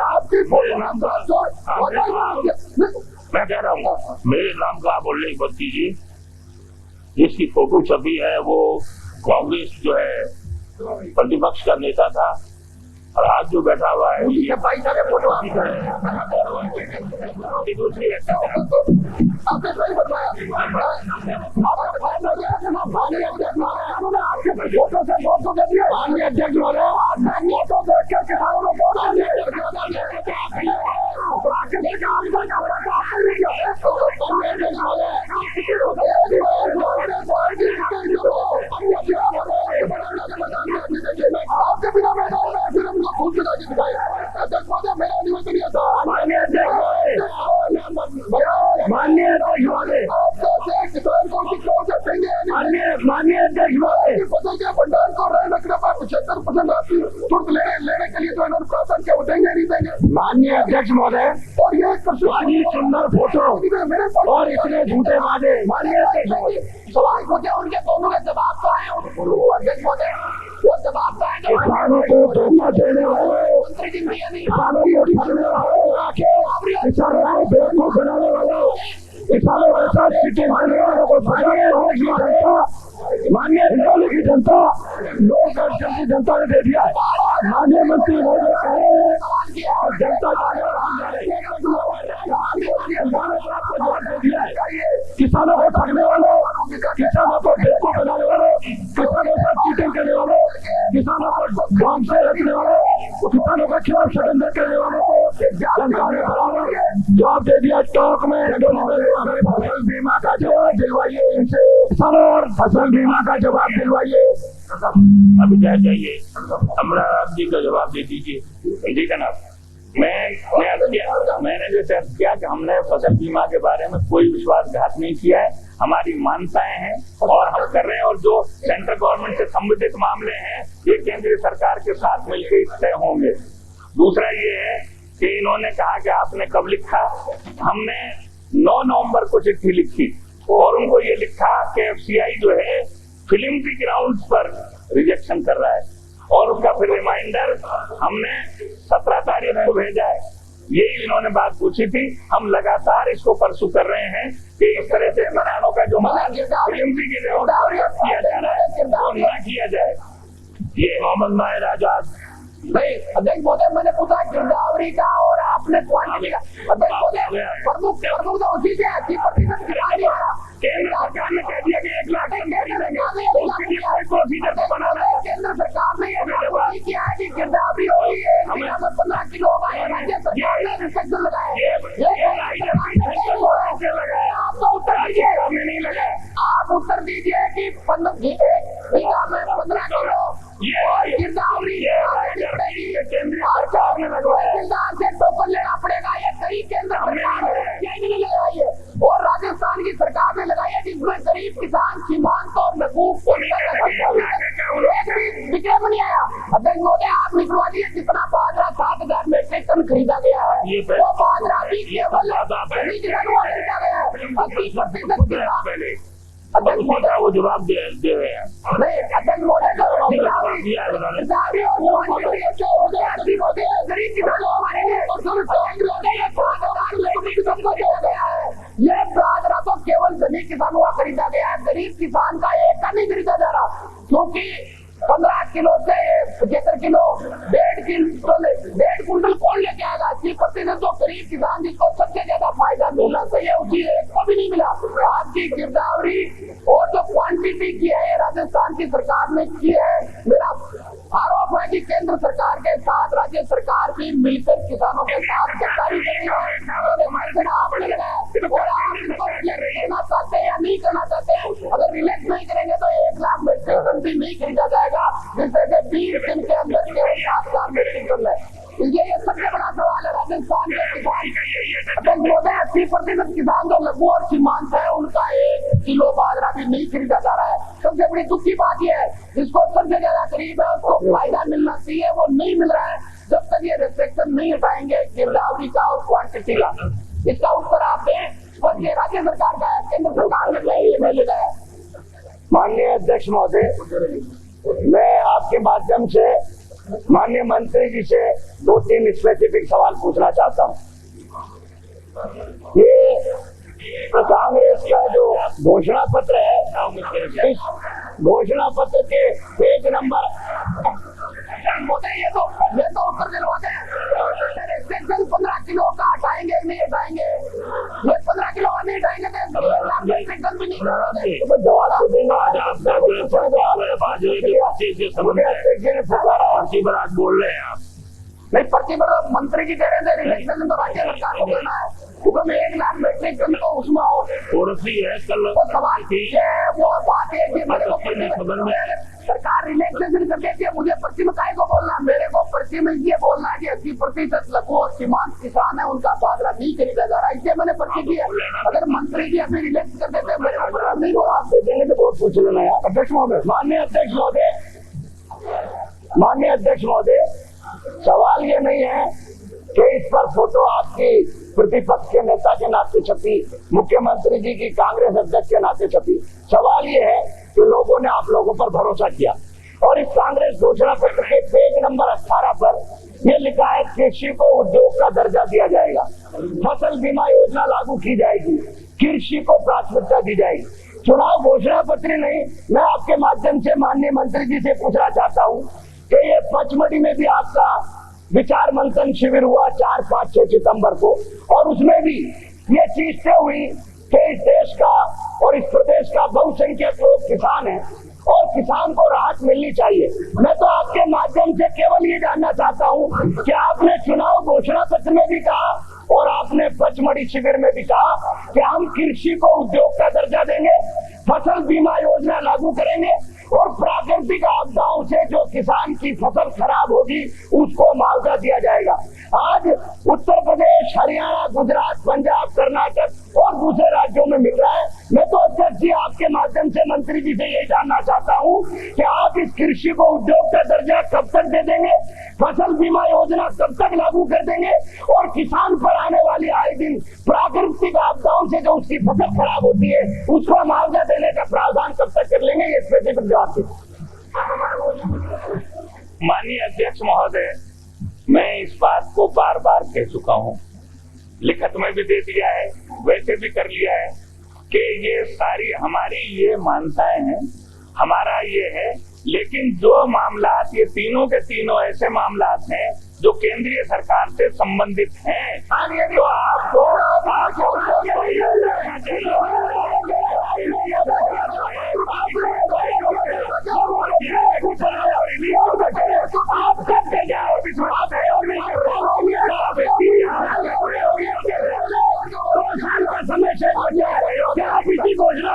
आपकी फोटो नाम मैं कह रहा हूँ मेरे नाम का आप उल्लेख मत कीजिए। जिसकी फोटो छपी है वो कांग्रेस जो है प्रतिपक्ष का नेता था और आज जो बैठा हुआ है ये भाई साहब फोटो दूसरी आपने सही बताया। माननीय अध्यक्ष आपके बिना मैदान में फिर हमको खूब चला के दिखाए। अध्यक्ष महोदय, मेरा निवेदन यह था माननीय अध्यक्ष किसान को देंगे। माननीय अध्यक्ष फसल के भंडार को रह रखने पर 75% आपकी शुल्क लेने के लिए जो इन्होंने प्रावधान किया वो देंगे नहीं देंगे। माननीय अध्यक्ष महोदय, और ये सुंदर फोटो और इतने झूठे वादे। माननीय सवाल पूछे उनके दोनों के जवाब तो आए अध्यक्ष महोदय, वो जवाब तो आए किसानों को धोखा देने वाले मंत्री जी किसानों को बेवकूफ बनाने वाले किसानों के साथ सीटें मारने वालों को माननीय की जनता लोग की जनता ने दे दिया है। माननीय मंत्री महोदय जनता किसानों को ठगने वालों, किसानों को बेवकूफ बनाने वालों, किसानों का चीटिंग करने वालों, किसानों को गांव से रखने वालों, किसानों के खिलाफ षड्यंत्र करने वालों को जवाब दे दिया। टॉक में फसल बीमा का जवाब दिलवाइए इनसे, किसानों और फसल बीमा का जवाब दिलवाइए। अभी क्या चाहिए अमराराम जी का जवाब दे दीजिए। ठीक है ना। मैंने जैसे अर्ज किया कि हमने फसल बीमा के बारे में कोई विश्वासघात नहीं किया है, हमारी मान्यताएं हैं और हम कर रहे हैं। और जो सेंट्रल गवर्नमेंट से संबंधित मामले हैं ये केंद्रीय सरकार के साथ मिलकर तय होंगे। दूसरा ये है कि इन्होंने कहा कि आपने कब लिखा, हमने 9 नवंबर को चिट्ठी लिखी और उनको ये लिखा कि एफसीआई जो है फिल्म की ग्राउंड पर रिजेक्शन कर रहा है और उसका फिर रिमाइंडर हमने 17 तारीख को भेजा है। यही इन्होंने बात पूछी थी। हम लगातार इसको परसू कर रहे हैं कि इस तरह से किसानों का जो फिल्म की ग्राउंड पर किया जा रहा है वो न किया जाए। ये मोहम्मद माहिर आजाद नहीं अध्यक्ष महोदय, मैंने पूछा गिरदावरी का और आपने क्वांटिटी का। अध्यक्ष महोदय, प्रमुख तो उसी से 80% गिरा दिया। केंद्र सरकार ने कह दिया कि 1 लाख केंद्र सरकार ने ये किया है कि गिरदावरी हो रही है, हमें 15 किलो आए, राज्य सरकार ने रिस्ट्रिक्शन लगाए। आप तो उत्तर दीजिए, हमें नहीं लगा। आप उत्तर दीजिए कि 15 किलो गिरदावरी केंद्रीय सरकार ने सरकार से टोकन लेना पड़ेगा। ये सही केंद्र सरकार ने लगाई है और राजस्थान की सरकार ने लगाई है जिसमें गरीब किसान सीमांत और महबूब को बिक्री में नहीं आया। अध्यक्ष महोदय, आप निकलवा दिए जितना बाजरा 7000 मेट्रिक टन खरीदा गया है वो बाजरा भी केवल खरीदा गया है 80%। अध्यक्ष महोदय वो जवाब दे रहे हैं। नहीं अध्यक्ष महोदय गरीब किसानों हमारे लिए ये बाजरा तो केवल धनी किसानों का खरीदा गया है, गरीब किसान का एक का नहीं खरीदा जा रहा क्योंकि 15 किलो से 75 किलो 1.5 कुंटल कौन लेके आएगा। 80% तो गरीब किसान जिसको सबसे ज्यादा फायदा मिलना चाहिए उसी एक को भी नहीं मिला। आपकी गिरदावरी और जो क्वांटिटी की है राजस्थान की सरकार ने की है। मेरा आरोप है कि केंद्र सरकार के साथ राज्य सरकार भी मिलकर किसानों के साथ गद्दारी कर रही है। करना चाहते हैं या नहीं करना चाहते हैं, अगर रिलैक्स नहीं करेंगे तो 1 लाख मेट्रिक टन भी नहीं खरीदा जाएगा जिससे अध्यक्ष महोदय 80% किसान जो लघु और सीमांत है उनका 1 किलो बाजरा भी नहीं खरीदा जा रहा है। सबसे बड़ी दुख की बात यह है जिसको सबसे ज्यादा करीब है उसको फायदा मिलना चाहिए, वो नहीं मिल रहा है। जब तक ये रिस्ट्रिक्शन नहीं हटाएंगे गिरदावरी का और क्वांटिटी का, इसका उत्तर आप दें। बस ये राज्य सरकार का है, केंद्र सरकार ने नहीं ले गया। माननीय अध्यक्ष महोदय, मैं आपके माध्यम से माननीय मंत्री जी से 2-3 स्पेसिफिक सवाल पूछना चाहता हूँ। ये कांग्रेस का जो घोषणा पत्र है, इस घोषणा पत्र के पेज नंबर ये तो उत्तर दिलवाते हैं। 15 किलो का हटाएंगे नहीं हटाएंगे, ये 15 किलो का नहीं हटाएंगे तो भी नहीं जवाब बोल रहे हैं आप नहीं, पर्ची पर मंत्री जी कह रहे थे रिलेक्शन तो राज्य सरकार को करना है, हुक्म 1 लाख मीट्रिक टन तो उसमें हो है कल वो सवाल वो बात है कि मेरे को सरकार रिलैक्सेशन कर देती है, मुझे पर्ची में काय को बोलना, मेरे को पर्ची में ये बोलना है कि 80% लघु और सीमांत किसान है उनका बाजरा नहीं खरीदा जा रहा है, इसलिए मैंने पर्ची की है। अगर मंत्री जी अभी रिलैक्स कर देते मेरे को नहीं बोला, आप देंगे तो बहुत पूछ लेना है। अध्यक्ष महोदय, माननीय अध्यक्ष महोदय, सवाल ये नहीं है कि इस पर फोटो आपकी प्रतिपक्ष के नेता के नाते छपी, मुख्यमंत्री जी की कांग्रेस अध्यक्ष के नाते छपी। सवाल ये है कि लोगों ने आप लोगों पर भरोसा किया और इस कांग्रेस घोषणा पत्र के पेज नंबर 18 पर यह लिखा है कृषि को उद्योग का दर्जा दिया जाएगा, फसल बीमा योजना लागू की जाएगी, कृषि को प्राथमिकता दी जाएगी। चुनाव घोषणा पत्र नहीं, मैं आपके माध्यम से माननीय मंत्री जी से पूछना चाहता हूँ कि ये पचमढ़ी में भी आपका विचार मंथन शिविर हुआ 4, 5, 6 सितंबर को, और उसमें भी ये चीज से हुई कि इस देश का और इस प्रदेश का बहुसंख्यक लोग किसान हैं और किसान को राहत मिलनी चाहिए। मैं तो आपके माध्यम से केवल ये जानना चाहता हूँ कि आपने चुनाव घोषणा पत्र में भी कहा और आपने पचमढ़ी शिविर में भी कहा कि हम कृषि को उद्योग का दर्जा देंगे, फसल बीमा योजना लागू करेंगे और प्राकृतिक आपदाओं से जो किसान की फसल खराब होगी उसको मुआवजा दिया जाएगा। आज उत्तर प्रदेश, हरियाणा, गुजरात, पंजाब, कर्नाटक और दूसरे राज्यों में मिल रहा है। मैं तो अध्यक्ष जी आपके माध्यम से मंत्री जी से यही जानना चाहता हूँ कि आप इस कृषि को उद्योग का दर्जा कब तक दे देंगे, फसल बीमा योजना कब तक लागू कर देंगे और किसान पर आने वाली आए दिन प्राकृतिक आपदाओं से जो उसकी फसल खराब होती है उसको मुआवजा देने का प्रावधान कब तक कर लेंगे, ये स्पेसिफिक जवाब दे। माननीय अध्यक्ष महोदय, मैं इस बात को बार बार कह चुका हूँ, लिखित में भी दे दिया है, वैसे भी कर लिया है कि ये सारी हमारी ये मान्यताएं हैं, हमारा ये है, लेकिन जो मामलात ये तीनों के तीनों ऐसे मामलात हैं जो केंद्रीय सरकार से संबंधित हैं, तो आपको समय से घोषणा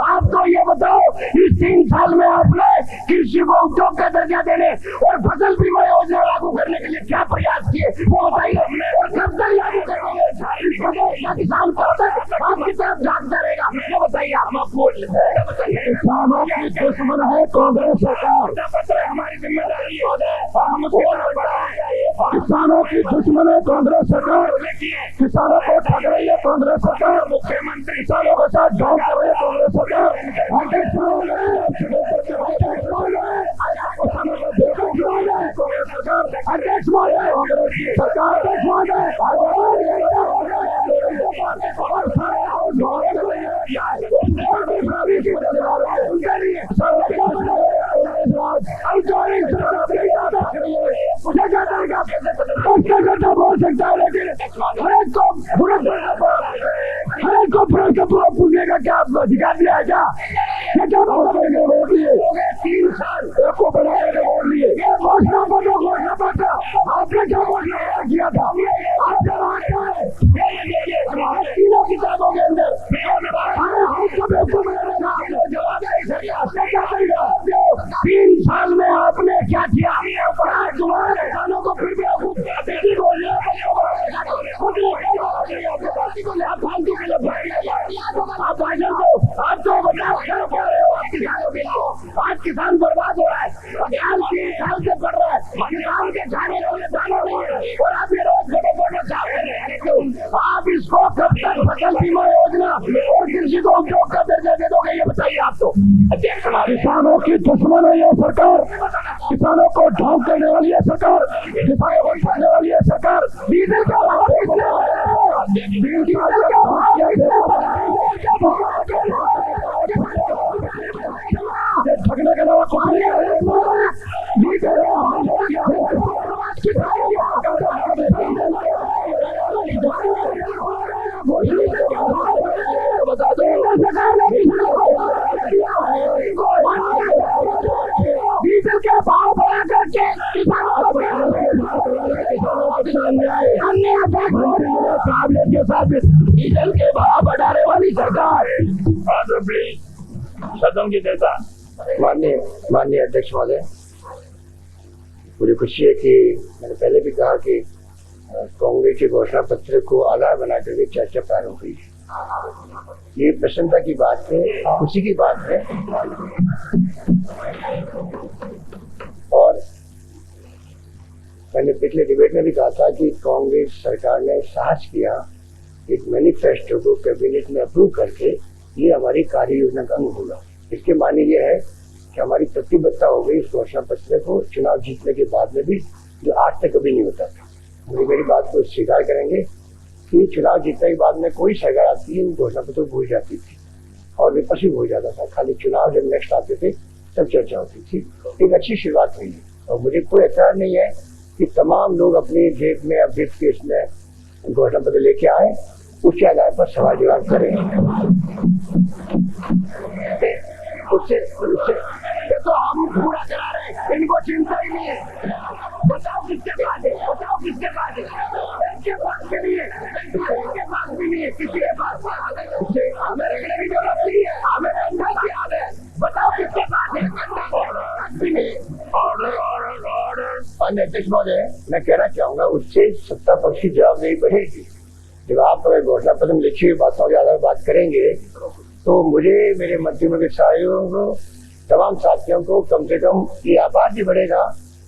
आपको ये बताओ इस 3 साल में आपने कृषि को उद्योग का दर्जा देने और फसल बीमा योजना लागू करने के लिए क्या प्रयास किए वो बताइए, और कब तक लागू करेंगे? किसान आपकी तरफ झांकता रहेगा, ये बताइए। हम आपको किसानों की दुश्मन है कांग्रेस सरकार, हमारी जिम्मेदारी किसानों की दुश्मन है कांग्रेस सरकार, किसानों को ठग रही है कांग्रेस सरकार, मुख्यमंत्री किसानों के साथ जॉब कर रही है कांग्रेस सरकार, अध्यक्ष हर एक को प्रश्न पूछने का क्या अधिकार दिया है क्या? ये क्या वोट लिए? 3 साल को बनाने के वोट लिए। ये घोषणा पत्र आपने क्या घोषणा किया था? तीनों किताबों के अंदर जवाब है। 3 साल में आपने क्या किया? किसानों को फिर भी आज किसान बर्बाद हो रहा है, अभियान 3 साल से बढ़ रहा है, किसान के खाने के लिए दाना नहीं है और आप ये रोज फोटो साफ कर रहे हैं। आप इसको कब तक फसल बीमा योजना और कृषि को उद्योग का दर्जा दे दोगे, ये बताइए आप तो। किसानों की दुश्मन है ये सरकार, किसानों को ढोंग करने वाली है सरकार, किसानों को उठाने वाली है सरकार। डीजल का ठगने के अलावा कुछ नहीं बता दो। डीजल के भाव बढ़ा करके डीजल के भाव बढ़ाने वाली सरकार। सदन की नेता माननीय अध्यक्ष महोदय, मुझे खुशी है कि मैंने पहले भी कहा कि कांग्रेस के घोषणा पत्र को आधार बना करके चर्चा प्रारंभ हुई है। ये प्रसन्नता की बात है, खुशी की बात है। और मैंने पिछले डिबेट में भी कहा था कि कांग्रेस सरकार ने साहस किया एक मैनिफेस्टो को कैबिनेट में अप्रूव करके ये हमारी कार्य योजना का अंग होगा। इसके माने ये है कि हमारी प्रतिबद्धता हो गई इस घोषणा पत्र को चुनाव जीतने के बाद में भी, जो आज तक कभी नहीं होता था। मुझे मेरी बात को स्वीकार करेंगे कि चुनाव जीतने के बाद में कोई सरकार आती है, घोषणा पत्र भूल जाती थी और विपक्ष भी भूल जाता था। खाली चुनाव जब नेक्स्ट आते थे तब चर्चा होती थी। एक अच्छी शुरुआत हुई है और मुझे कोई एतराज नहीं है कि तमाम लोग अपनी जेब में अब ब्रीफ केस में घोषणा पत्र लेके आए, उसके आधार पर सवाल जवाब करें। उससे तो हम पूरा करा रहे हैं, इनको चिंता ही नहीं है। बताओ किसके पास है, बताओ किसके पास है? इनके पास भी नहीं है, इनके पास भी नहीं है, किसी के पास हमें रखने की जरूरत नहीं है, हमें अंदर से याद है। बताओ किसके पास है? भी नहीं। और अध्यक्ष महोदय, मैं कहना चाहूंगा उससे सत्ता पक्ष की जवाबदेही बढ़ेगी। जब आप अगर घोषणा पत्र में लिखी हुई बातों के आधार पर बात करेंगे तो मुझे, मेरे मंत्रियों के सहयोगियों को, तमाम साथियों को कम से कम ये आभार भी बढ़ेगा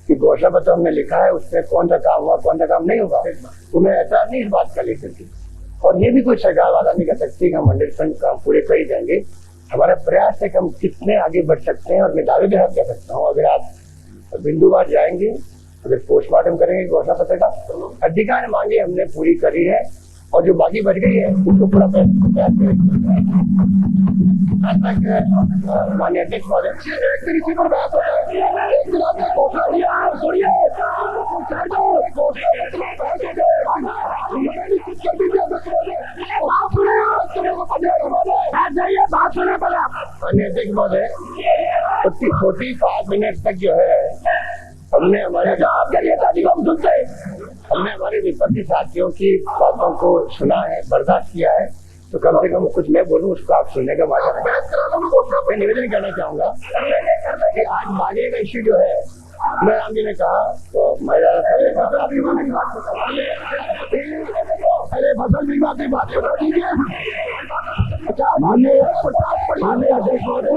कि घोषणा पत्र हमने लिखा है, उसमें कौन सा काम हुआ, कौन सा काम नहीं होगा। तुम्हें ऐसा नहीं इस बात का लेकर के, और ये भी कोई सरकार वाला नहीं कह सकती कि हम 100% काम पूरे कर ही देंगे। हमारा प्रयास है कि हम कितने आगे बढ़ सकते हैं। और मैं दावे भी कह सकता हूँ, अगर आप बिंदुवार जाएंगे, अगर पोस्टमार्टम करेंगे घोषणा पत्र का, अधिकार मांगे हमने पूरी करी है और जो बाकी बच गई है उसको पूरा प्रयास करेंगे। माननीय अध्यक्ष महोदय, एक दिन इसी पर बात हो जाए, एक दिन आपने घोषणा दिया, सुनिए बात सुने पड़ा। माननीय अध्यक्ष महोदय, 45 मिनट तक जो है हमने हमारे हम सुनते हैं, हमने हमारे विपक्षी साथियों की बातों को सुना है, बर्दाश्त किया है। तो कम से कम कुछ मैं बोलूं उसको आप सुनने का मौका दें। मैं निवेदन करना चाहूंगा कि आज मांगे का इश्यू जो है, मैं राम जी ने कहा तो महिला अरे फसल बीमा की बात कर दीजिए। माननीय अध्यक्ष महोदय,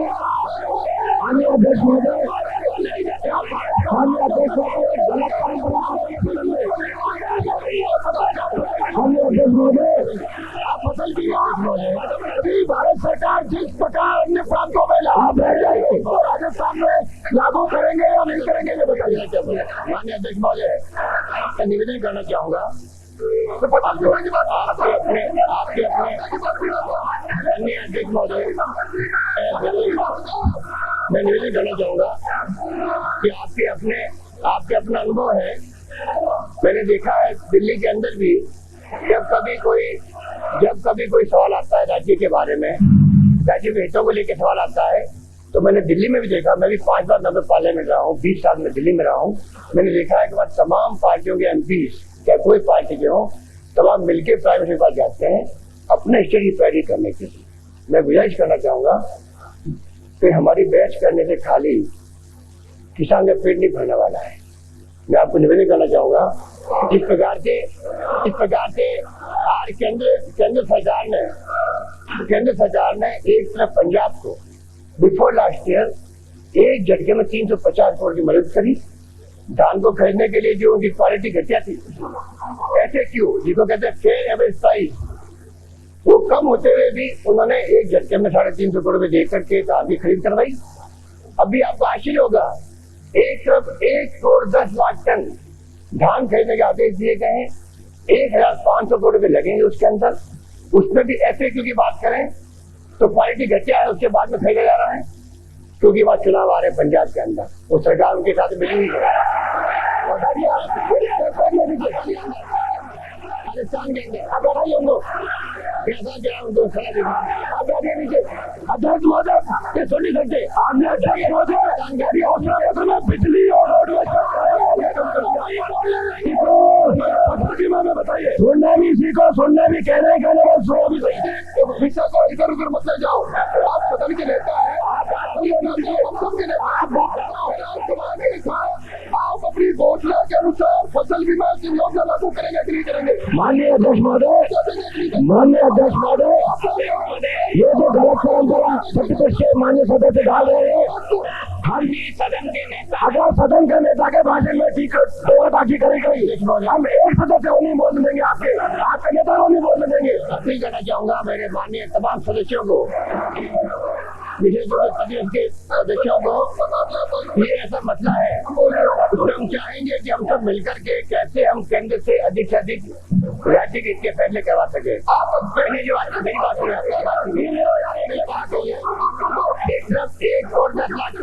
माननीय अध्यक्ष महोदय, माननीय अध्यक्ष महोदय, फसल बीमा भारत सरकार जिस प्रकार अन्य प्रांतों में लाभ रह जाएगी और राजस्थान में लागू करेंगे या नहीं करेंगे, ये बताइए। माननीय अध्यक्ष महोदय, मैं निवेदन करना चाहूंगा आपके अपने माननीय अध्यक्ष महोदय, मैं निवेदन करना चाहूंगा कि आपके अपना अनुभव है। मैंने देखा है दिल्ली के अंदर भी जब कभी कोई सवाल आता है राज्य के बारे में राज्य के हितों को लेकर सवाल आता है तो मैंने दिल्ली में भी देखा, मैं भी 5 बार नगर पार्लियामेंट रहा हूँ, 20 साल में दिल्ली में रहा हूँ। मैंने देखा है कि वह तमाम पार्टियों के एमपी, चाहे कोई पार्टी के हों, तमाम मिलकर प्राइम मिनिस्टर के पास जाते हैं अपने स्टेट की पैरवी करने के लिए। मैं गुजारिश करना चाहूंगा कि हमारी बहस करने से खाली किसान का पेट नहीं भरने वाला है। मैं आपको निवेदन करना चाहूंगा, इस प्रकार से आज केंद्र सरकार ने एक तरफ पंजाब को बिफोर लास्ट ईयर एक झटके में 350 करोड़ की मदद करी। धान को खरीदने के लिए जो उनकी क्वालिटी घटिया थी, ऐसे क्यों, जिसको कहते हैं फेयर एवरेज प्राइस, वो कम होते हुए भी उन्होंने एक झटके में 350 करोड़ दे करके धान की खरीद करवाई। अभी आपको आश्चर्य होगा, एक तरफ 1 करोड़ 10 लाख टन धान खरीदने के आदेश दिए गए हैं, 1500 करोड़ रुपए लगेंगे उसके अंदर। उसमें भी FAQ की बात करें तो क्वालिटी घटिया है, उसके बाद में खरीदा जा रहा है, क्योंकि वहां चुनाव आ रहे हैं पंजाब के अंदर, वो सरकार उनके साथ मिली हुई है। राजस्थान के अंदर अध्यक्ष महोदय ये सुन नहीं सकते, आपने अध्यक्ष महोदय बिजली और रोड बताइए, सुनना भी सीखो, सुनना भी कहने सुनो भी सही है। विषय को इधर उधर मत ले जाओ, आप सदन के नेता है, आप अपनी घोषणा के अनुसार फसल बीमा की योजना लागू करेंगे कि नहीं करेंगे? माननीय अध्यक्ष महोदय, ये जो गलत परंपरा प्रतिपक्ष माननीय सदस्य डाल रहे हैं, हम भी सदन के नेता, अगर सदन के नेता के भाषण में ठीक बाकी करेंगे, हम एक सदस्य को नहीं बोलने देंगे, आपके नेता को नहीं बोलने देंगे। अपील करना चाहूंगा मेरे माननीय तमाम सदस्यों को, विशेष रूप से के सदस्यों को, ये ऐसा मसला है तो हम चाहेंगे कि हम सब मिलकर के कैसे हम केंद्र से अधिक राज्य के इसके फैसले करवा सके। मैंने जो आज मेरी बात सुनी, एक तरफ 1 करोड़ 10 लाख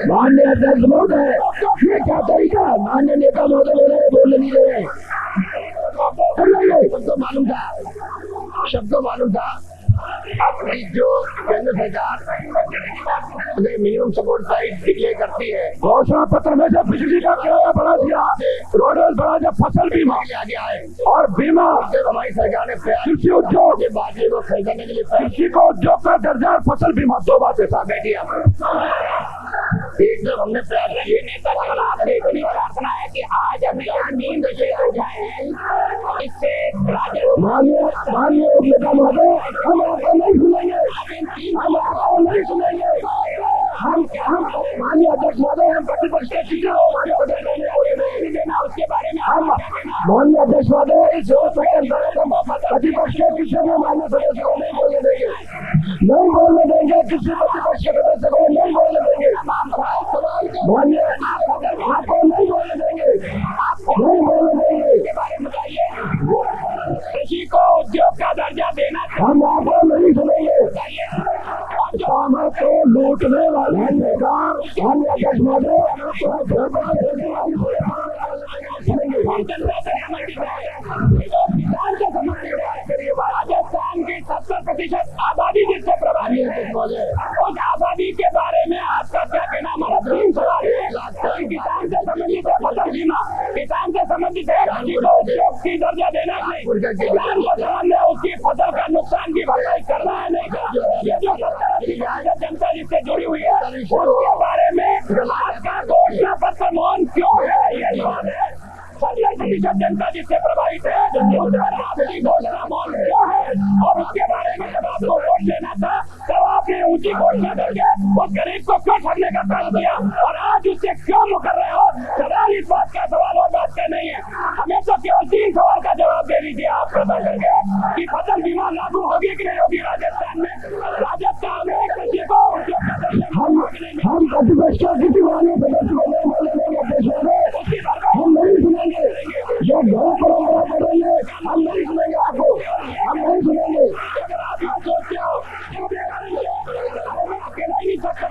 मान्य अध्यक्ष महोदय, ये क्या तरीका, मान्य नेता महोदय बोलने नहीं दे रहे। सबको मालूम था अपनी जो केंद्र सरकार मिनिमम सपोर्ट प्राइस डिक्लेयर करती है, घोषणा पत्र में जब बिजली का किराया बढ़ा दिया, रोड बढ़ा दिया, फसल बीमा आगे आए और बीमा हमारी सरकार ने कृषि उद्योग के बाद को खरीदने के लिए कृषि को उद्योग का दर्जा और फसल बीमा 2 बातें साथ बैठी। एक जब हमने प्रयास किए, नेता आपने इतनी प्रार्थना है कि आज हम यहाँ नींद से उठ जाए, इससे माननीय नेता महोदय हम आपको नहीं सुनेंगे, हम आपको नहीं सुनेंगे। हम माननीय अध्यक्ष महोदय, हम प्रतिपक्ष के टीचर देना उसके बारे में हम माननीय अध्यक्ष महोदय इस प्रतिपक्ष के टीचर में माननीय सदस्य को नहीं बोलने देंगे, नहीं बोलने देंगे, किसी प्रतिपक्ष के सदस्य को नहीं बोलने देंगे, माननीय आपको नहीं बोलने देंगे, नहीं बोलने देंगे। इसके बारे में बताइए, कृषि को उद्योग का दर्जा देना हम आपको नहीं सुनेंगे। को लूटने वाले नेता माननीय अध्यक्ष महोदय राजस्थान की 70% आबादी जिससे प्रभावित है, उस आबादी के बारे में आपका क्या कहना? हमारा 3 सवाल है, किसान से संबंधित है फसल बीमा, किसान से संबंधित है कृषि को उद्योग की दर्जा देना नहीं, किसान को संबंध है उसकी फसल का नुकसान की भरपाई करना है नहीं, ये जो जनता जिससे जुड़ी हुई है उसके बारे में आपका घोषणा पत्र मौन क्यों है? ये सवाल है। 70% जनता जिससे प्रभावित है आपकी घोषणा मौन क्यों है? और उसके बारे में जब आपको वोट लेना था तब आपने ऊंची घोषणा करके उस गरीब को क्यों ठगने का काम किया और आज उससे क्यों मुकर रहे हो? सवाल इस बात का सवाल और बात का नहीं है, हमें तो केवल 3 सवाल का जवाब दे दीजिए आप पता करके कि फसल बीमा लागू होगी कि नहीं होगी राजस्थान में। राजस्थान में कृषि को हम प्रतिपक्ष किसी माननीय सदस्य को नहीं बोलेंगे, हम नहीं सुनेंगे, जो गलत परंपरा कर रही है हम नहीं सुनेंगे, आपको हम नहीं सुनेंगे। अगर आप सोचते हो अकेला ही नहीं सकते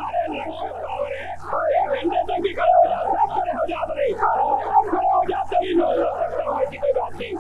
हमारे लिए एक घंटे तक भी खड़े हो जाते ही कोई बात नहीं।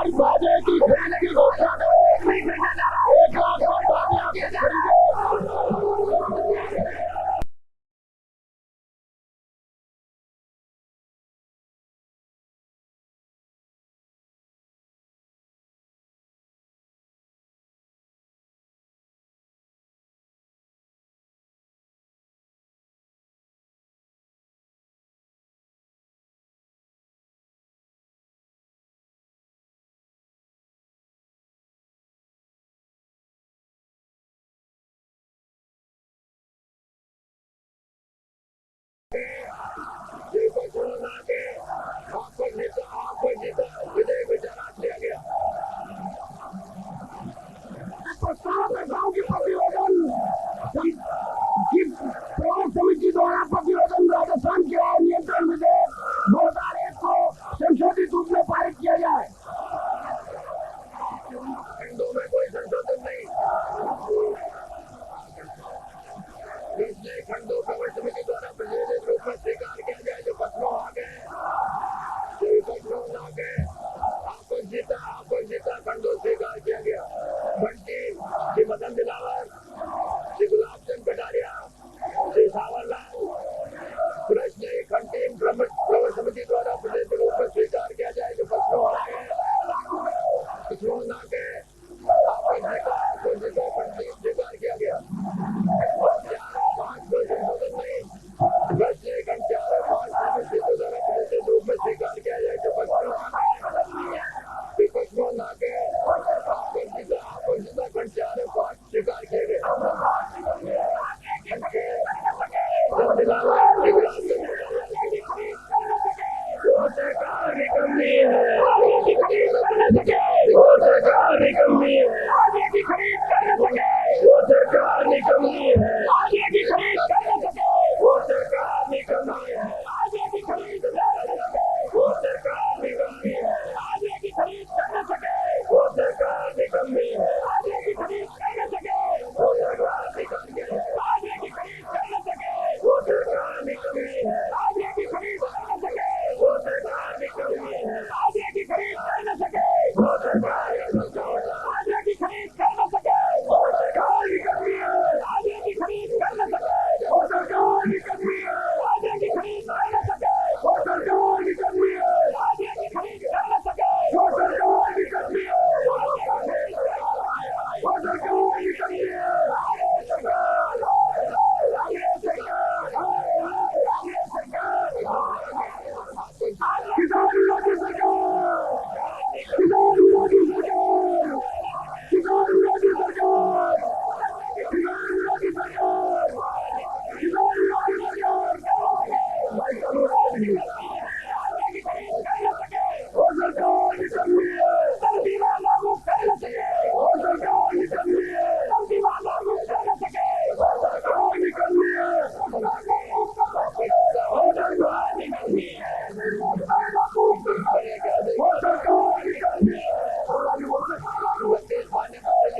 आज बाजे की खरीद की घोषणा करें। 1 लाख समिति द्वारा प्रतिवेदन राजस्थान के नियंत्रण विधेयक 2001 को संशोधित रूप में पारित किया जाए। खंडों में कोई संशोधन नहीं, इसलिए खंडों को समिति द्वारा प्रतिवेदित रूप में स्वीकार किया जाए। जो पत्रों आ गए आपको खंडों स्वीकार किया गया। बंटी श्री मदन दिलावर, श्री गुलाब चंद कटारिया, श्री सावरलाल प्रश्न खंडीन प्रवर समिति द्वारा प्रतिनिधित्व रूप में स्वीकार किया जाए। जो पत्रों आ गए स्वीकार किया गया। 5 को संशोधन नहीं, प्रश्न 4 5 द्वारा प्रतिनिधित्व रूप में स्वीकार किया जाए। जो पत्रों आ गए विपक्षों ना के खंड 4 5 स्वीकार किए गए। सरकार निकम्मी है, वो सरकार निकम्मी है, आगे की खरीद कर न सके। वो सरकार निकम्मी है, आगे की खरीद कर न सके। वो सरकार निकम्मी है, आगे की खरीद कर न सके। वो सरकार निकम्मी है, आगे की खरीद कर न सके। वो सरकार निकम्मी है, आगे की खरीद कर न सके। वो सरकार निकम्मी है, आगे की खरीद कर न सके। वो सरकार निकम्मी है, आगे की खरीद कर न सके। वो सरकार निकम्मी है, आगे की खरीद कर न सके। वो सरकार आगे की खरीद कर न सके। वो सरकार निकम्मी है, आगे की खरीद कर न सके। वो सरकार निकम्मी है, आगे की खरीद कर न सके। वो सरकार निकम्मी है, आगे की खरीद कर न सके। वो सरकार निकम्मी है, वो सरकार निकम्मी है। किसान विरोधी सरकार, किसान विरोधी सरकार, किसान विरोधी सरकार, किसान विरोधी सरकार, किसान विरोधी सरकार। वो सरकार निकम्मी है, संविधान लागू कर न सके। वो सरकार निकम्मी है, संविधान लागू कर न सके। वो सरकार निकम्मी है, वो सरकार निकम्मी है। वो सरकार निकम्मी है,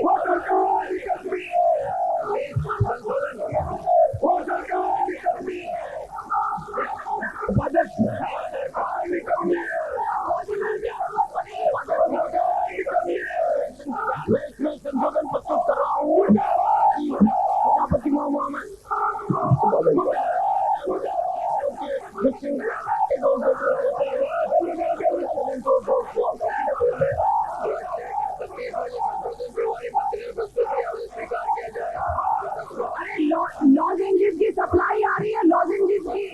वो सरकार निकम्मी है। वो सरकार निकम्मी है, बजट सरकार निकम्मी है। मैं इसमें संशोधन प्रस्तुत कर रहा हूँ। लॉजेंजेस की सप्लाई आ रही है, लॉजेंजेस की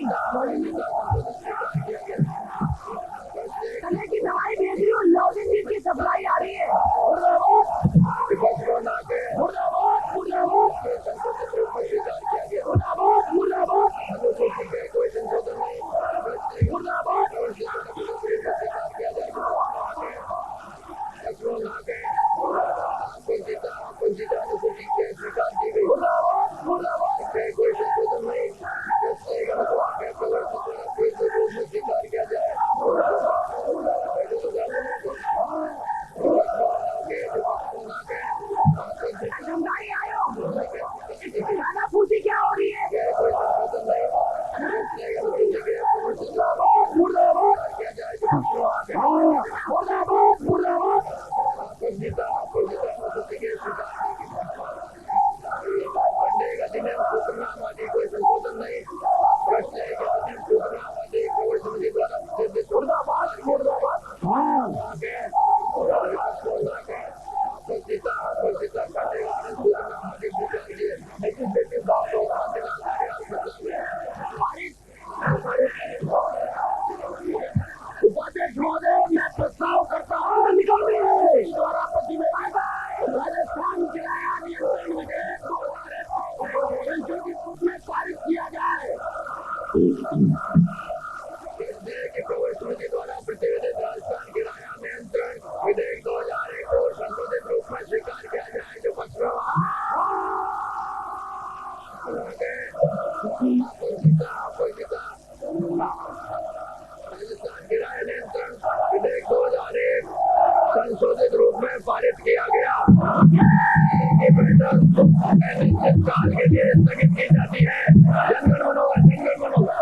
गले की दवाई भेज रही हूँ, लॉजेंजेस की सप्लाई आ रही है। मुर्दाबाद, मुर्दाबाद, मुर्दाबाद, मुर्दाबाद। के प्रवर समिति द्वारा प्रतिवेदित राजस्थान किराया नियंत्रण विधेयक 2001 को संशोधित रूप में स्वीकार किया जाए जो राजस्थान किराया नियंत्रण विधेयक 2001 संशोधित रूप में पारित किया गया। काल के लिए स्थगित की जाती है। जनगण मन होगा, जनगण मन होगा।